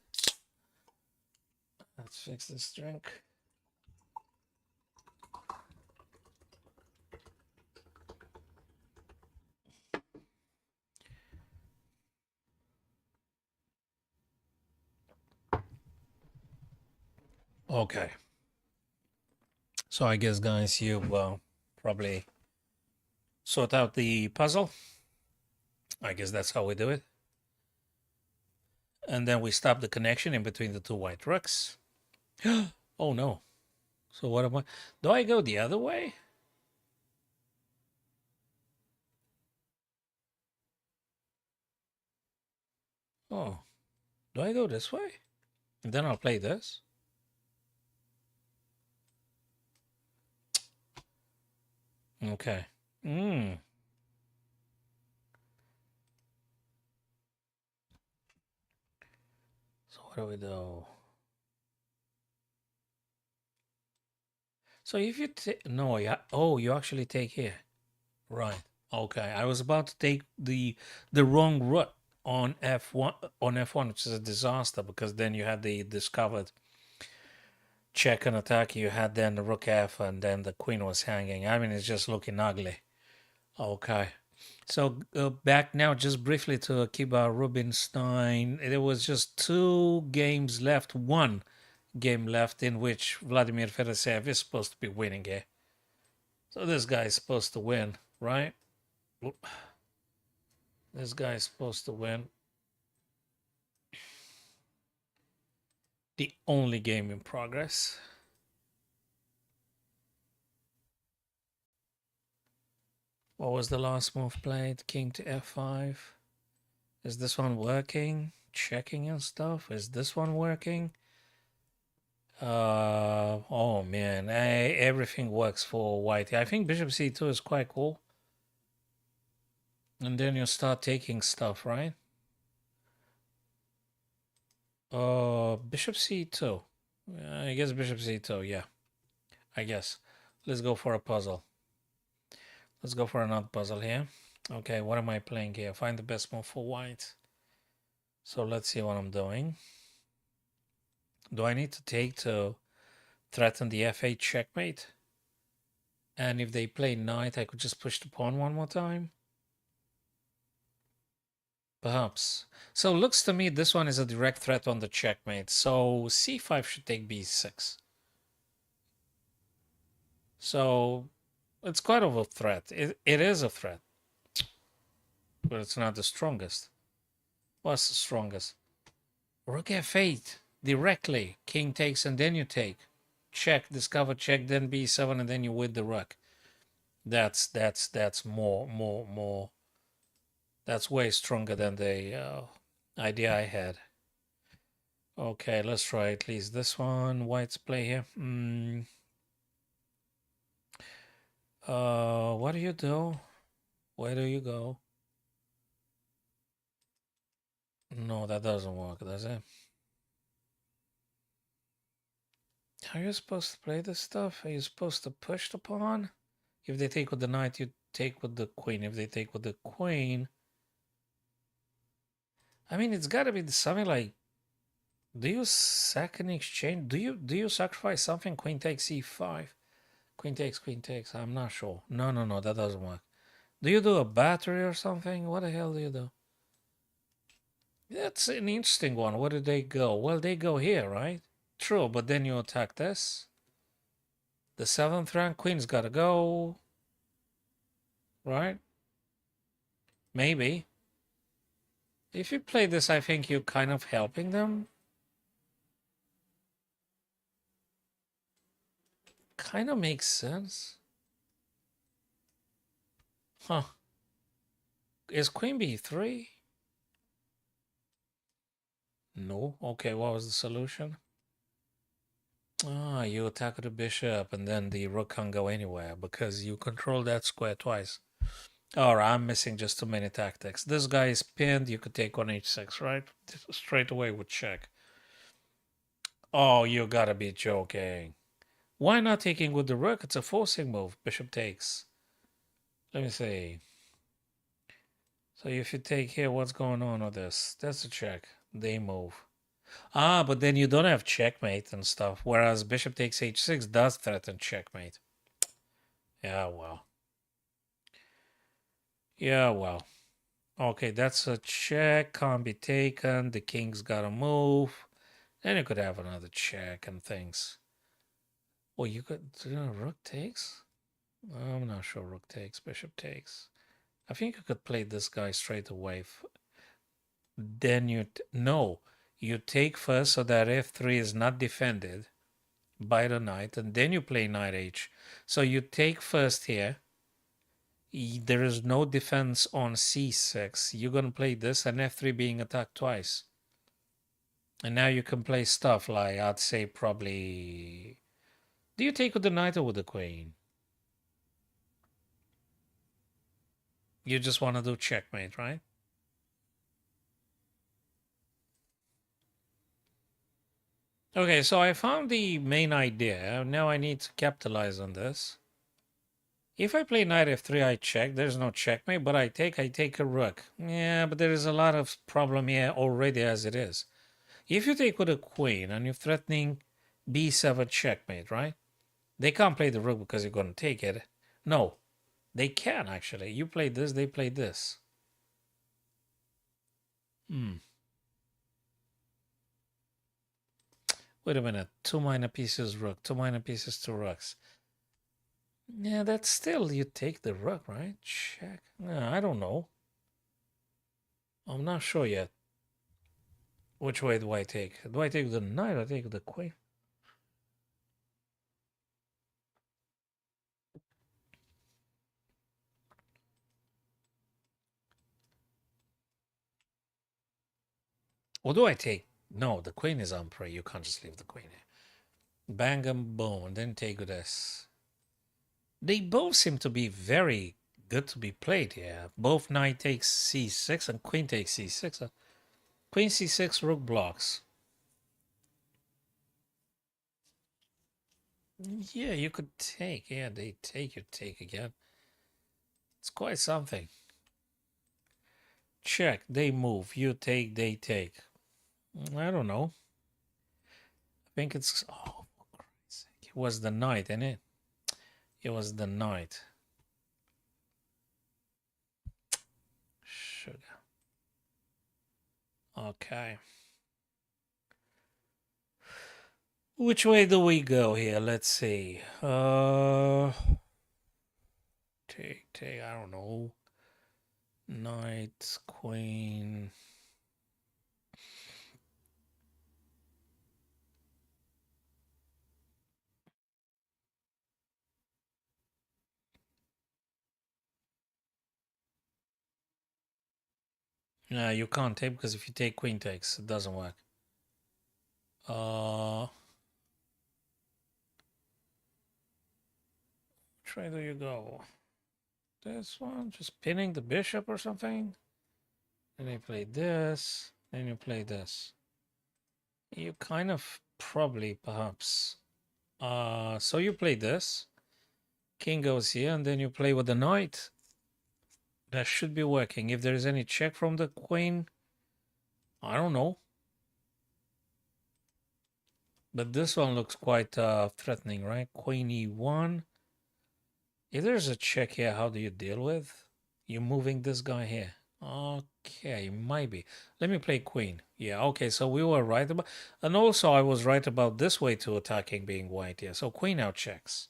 Let's fix this drink. Okay. So I guess, guys, you probably sort out the puzzle. I guess that's how we do it. And then we stop the connection in between the two white rooks. Oh no. So what am I? Do I go the other way? Oh, do I go this way? And then I'll play this. Okay. Hmm. So what do we do? So if you take no, yeah. Oh, you actually take here. Right. Okay. I was about to take the wrong route on F1, which is a disaster because then you had the discovered check and attack. You had then the rook F, and then the queen was hanging. I mean, it's just looking ugly. Okay. So back now, just briefly to Akiba Rubinstein. There was just 2 games left. One game left in which Vladimir Fedoseev is supposed to be winning here. So this guy is supposed to win, right? This guy is supposed to win. The only game in progress. What was the last move played? King to F5. Is this one working? Checking and stuff. Is this one working? Oh man, everything works for white. I think bishop c2 is quite cool. And then you start taking stuff, right? Bishop c2. I guess bishop c2, yeah. I guess. Let's go for a puzzle. Let's go for another puzzle here. Okay, what am I playing here? Find the best move for white. So let's see what I'm doing. Do I need to take to threaten the f8 checkmate? And if they play knight, I could just push the pawn one more time? Perhaps. So looks to me this one is a direct threat on the checkmate. So c5 should take b6. So it's quite of a threat. It is a threat, but it's not the strongest. What's the strongest? Rook f8 directly. King takes and then you take. Check, discover, check, then b7, and then you with the rook. That's more. That's way stronger than the idea I had. Okay, let's try at least this one. White's play here. What do you do? Where do you go? No, that doesn't work, does it? How are you supposed to play this stuff? Are you supposed to push the pawn? If they take with the knight, you take with the queen. If they take with the queen, I mean, it's got to be something like, do you sack in exchange? Do you sacrifice something? Queen takes c5. Queen takes, queen takes. I'm not sure. No, that doesn't work. Do you do a battery or something? What the hell do you do? That's an interesting one. Where did they go? Well, they go here, right? True, but then you attack this. The 7th rank queen's gotta go. Right? Maybe. If you play this, I think you're kind of helping them. Kind of makes sense. Huh. Is queen b3? No. Okay, what was the solution? Ah, you attack the bishop and then the rook can't go anywhere because you control that square twice. Alright, I'm missing just too many tactics. This guy is pinned, you could take on h6, right? Straight away with check. Oh, you gotta be joking. Why not taking with the rook? It's a forcing move. Bishop takes. Let me see. So if you take here, what's going on with this? That's a check. They move. Ah, but then you don't have checkmate and stuff. Whereas bishop takes h6 does threaten checkmate. Yeah, well. Yeah, well. Okay, that's a check. Can't be taken. The king's gotta move. Then you could have another check and things. Well, you could. Rook takes? I'm not sure rook takes. Bishop takes. I think you could play this guy straight away. Then you. No. You take first so that f3 is not defended by the knight, and then you play knight h. So you take first here. There is no defense on c6. You're going to play this and f3 being attacked twice. And now you can play stuff like, I'd say probably... Do you take with the knight or with the queen? You just want to do checkmate, right? Okay, so I found the main idea. Now I need to capitalize on this. If I play knight f3, I check. There's no checkmate, but I take a rook. Yeah, but there is a lot of problem here already as it is. If you take with a queen and you're threatening b7 checkmate, right? They can't play the rook because you're going to take it. No, they can actually. You play this, they play this. Wait a minute. Two minor pieces rook, two minor pieces to rooks. Yeah, that's still, you take the rook, right? Check. No, I don't know. I'm not sure yet. Which way do I take? Do I take the knight or take the queen? Or do I take? No, the queen is on prey. You can't just leave the queen here. Bang and boom, and then take this. They both seem to be very good to be played here. Both knight takes c6 and queen takes c6. Queen c6, rook blocks. Yeah, you could take. Yeah, they take, you take again. It's quite something. Check, they move. You take, they take. I don't know. I think it's... Oh, for Christ's sake. It was the knight, isn't it? It was the knight. Sugar. Okay. Which way do we go here? Let's see. Take, I don't know. Knight, queen. No, you can't take because if you take queen takes, it doesn't work. Which way do you go? This one? Just pinning the bishop or something? Then you play this. Then you play this. You kind of probably, perhaps. So you play this. King goes here, and then you play with the knight. That should be working. If there's any check from the queen, I don't know. But this one looks quite threatening, right? Queen e1. If there's a check here, how do you deal with? You're moving this guy here. Okay, maybe. Let me play queen. Yeah, okay, so we were right about... And also I was right about this way to attacking being white here. So queen out checks.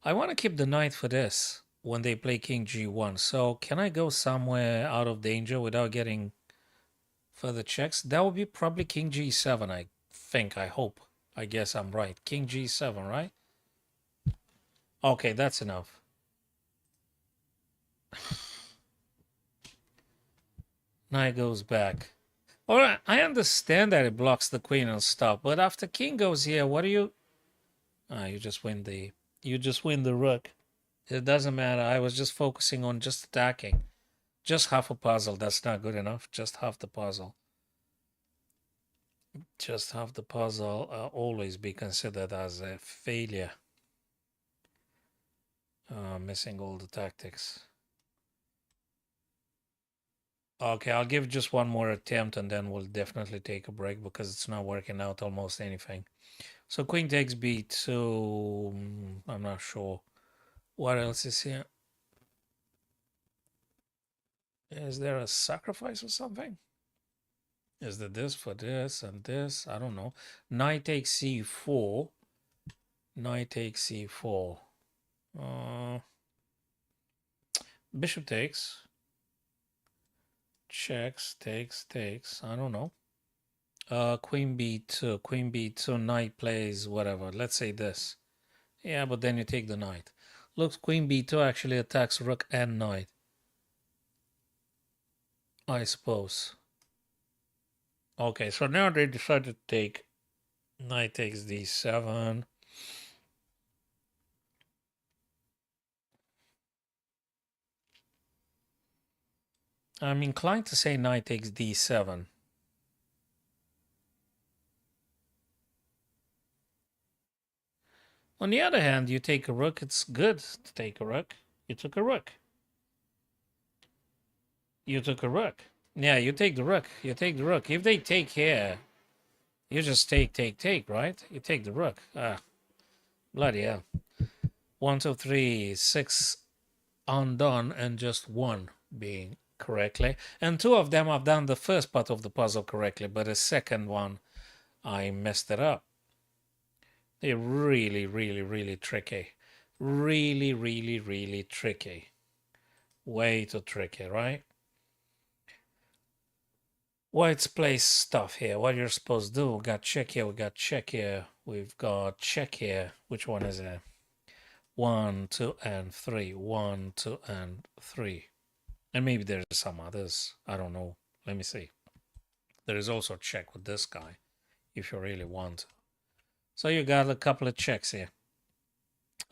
I want to keep the knight for this when they play king g1. So can I go somewhere out of danger without getting further checks? That would be probably king g7, I think, I hope. I guess I'm right. King g7, right? Okay, that's enough. Knight goes back. All right, I understand that it blocks the queen and stuff, but after king goes here, what do you... Ah, you just win the... You just win the rook. It doesn't matter. I was just focusing on just attacking. Just half a puzzle. That's not good enough. Just half the puzzle. Just half the puzzle always be considered as a failure. Missing all the tactics. Okay, I'll give just one more attempt and then we'll definitely take a break because it's not working out almost anything. So queen takes b2. I'm not sure. What else is here? Is there a sacrifice or something? Is there this for this and this? I don't know. Knight takes c4. Knight takes c4. Bishop takes. Checks, takes. I don't know. Queen b2. Queen b2. Knight plays whatever. Let's say this. Yeah, but then you take the knight. Looks queen b2 actually attacks rook and knight. I suppose. Okay, so now they decided to take knight takes d7. I'm inclined to say knight takes d7. On the other hand, you take a rook, it's good to take a rook. You took a rook. You took a rook. Yeah, you take the rook. You take the rook. If they take here, you just take, right? You take the rook. Ah, bloody hell. 1, 2, 3, 6 undone and just one being correctly. And two of them I've done the first part of the puzzle correctly, but the second one I messed it up. They're really, really, really tricky. Really, really, really tricky. Way too tricky, right? White's place stuff here. What you're supposed to do? We got check here. We got check here. We've got check here. Which one is it? 1, 2, and 3. 1, 2, and 3. And maybe there's some others. I don't know. Let me see. There is also check with this guy, if you really want. So you got a couple of checks here.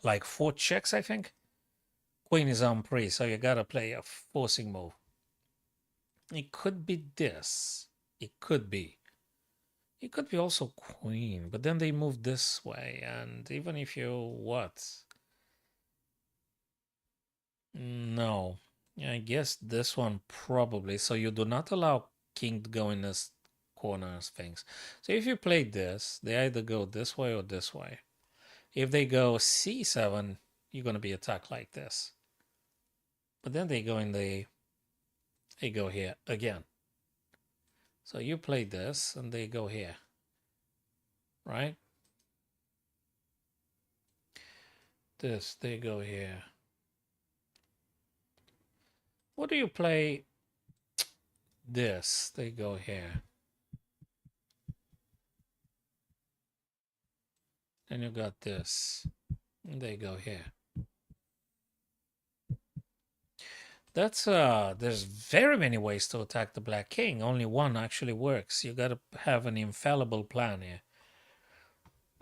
Like 4 checks, I think. Queen is on pre, so you gotta play a forcing move. It could be this. It could be. It could be also queen, but then they move this way, and even if you what? No. I guess this one probably. So you do not allow king to go in this corner things. So if you play this, they either go this way or this way. If they go c7, you're going to be attacked like this. But then they go in they go here again. So you play this and they go here, right? This, they go here. What do you play? This, they go here. And you got this, and they go here. That's there's very many ways to attack the black king. Only one actually works. You gotta have an infallible plan here.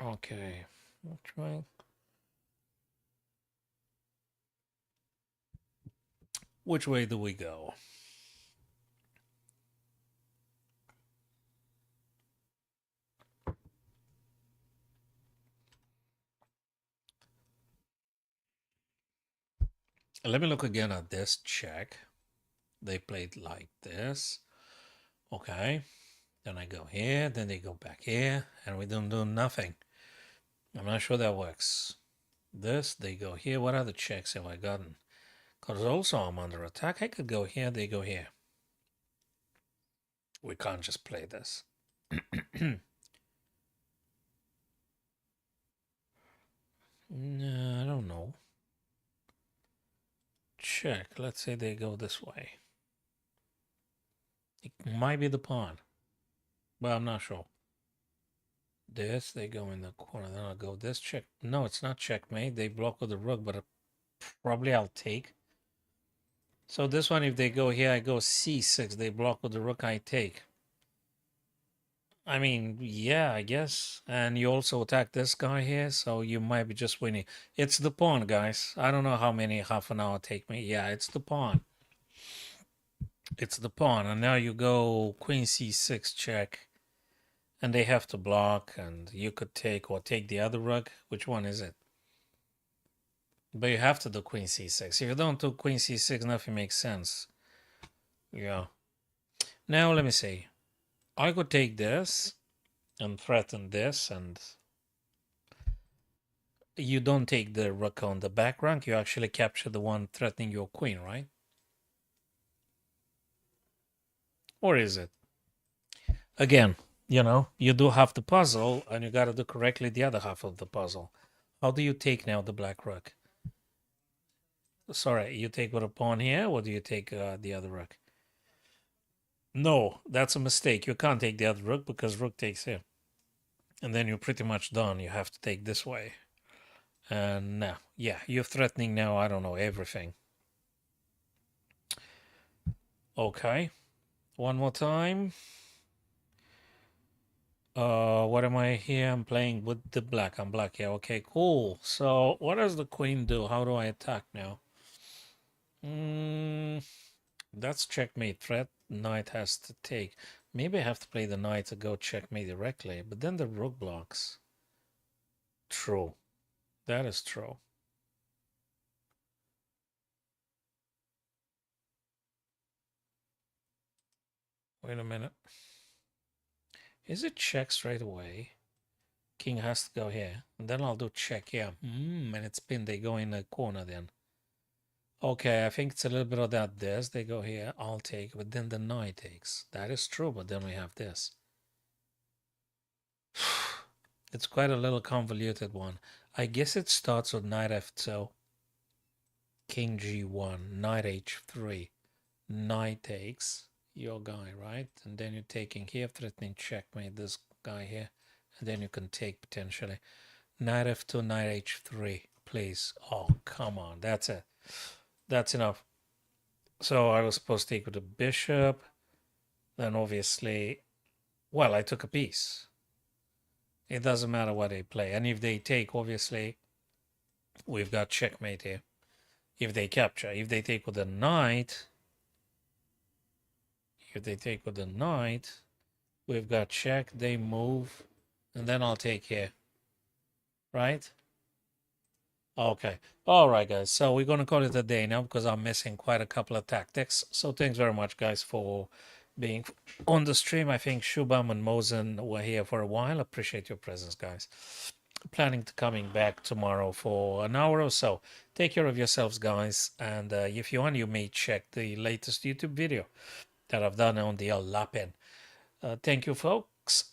Okay, I'll try. Which way do we go? Let me look again at this check. They played like this. Okay. Then I go here, then they go back here, and we don't do nothing. I'm not sure that works. This, they go here. What other checks have I gotten? Because also I'm under attack. I could go here, they go here. We can't just play this. No, I don't know. Check. Let's say they go this way. It might be the pawn, but I'm not sure. This, they go in the corner. Then I'll go this check. No, it's not checkmate. They block with the rook, but probably I'll take. So this one, if they go here, I go c6. They block with the rook, I take. I mean, yeah, I guess. And you also attack this guy here, so you might be just winning. It's the pawn, guys. I don't know how many half an hour take me. Yeah, it's the pawn. It's the pawn. And now you go queen c6 check. And they have to block, and you could take or take the other rook. Which one is it? But you have to do queen c6. If you don't do queen c6, nothing makes sense. Yeah. Now let me see. I could take this and threaten this, and you don't take the rook on the back rank. You actually capture the one threatening your queen, right? Or is it? Again, you do half the puzzle, and you got to do correctly the other half of the puzzle. How do you take now the black rook? Sorry, you take with a pawn here, or do you take the other rook? No, that's a mistake. You can't take the other rook because rook takes here. And then you're pretty much done. You have to take this way. And now, yeah, you're threatening now, I don't know, everything. Okay. One more time. What am I here? I'm playing with the black. I'm black here. Okay, cool. So what does the queen do? How do I attack now? That's checkmate threat. Knight has to take. Maybe I have to play the knight to go checkmate directly, but then the rook blocks. True. That is true. Wait a minute. Is it check straight away? King has to go here. And then I'll do check here. And it's pinned. They go in the corner then. Okay, I think it's a little bit of that. This. They go here. I'll take. But then the knight takes. That is true. But then we have this. It's quite a little convoluted one. I guess it starts with knight f2. King g1. Knight h3. Knight takes. Your guy, right? And then you're taking here. Threatening checkmate. This guy here. And then you can take potentially. Knight f2, knight h3, please. Oh, come on. That's it. That's enough. So I was supposed to take with the bishop. Then obviously, well, I took a piece. It doesn't matter what they play. And if they take, obviously, we've got checkmate here. If they capture. If they take with the knight, we've got check. They move. And then I'll take here. Right? Okay. All right, guys. So we're going to call it a day now because I'm missing quite a couple of tactics. So thanks very much, guys, for being on the stream. I think Shubham and Mosen were here for a while. Appreciate your presence, guys. Planning to coming back tomorrow for an hour or so. Take care of yourselves, guys. And if you want, you may check the latest YouTube video that I've done on the Lapin. Thank you, folks.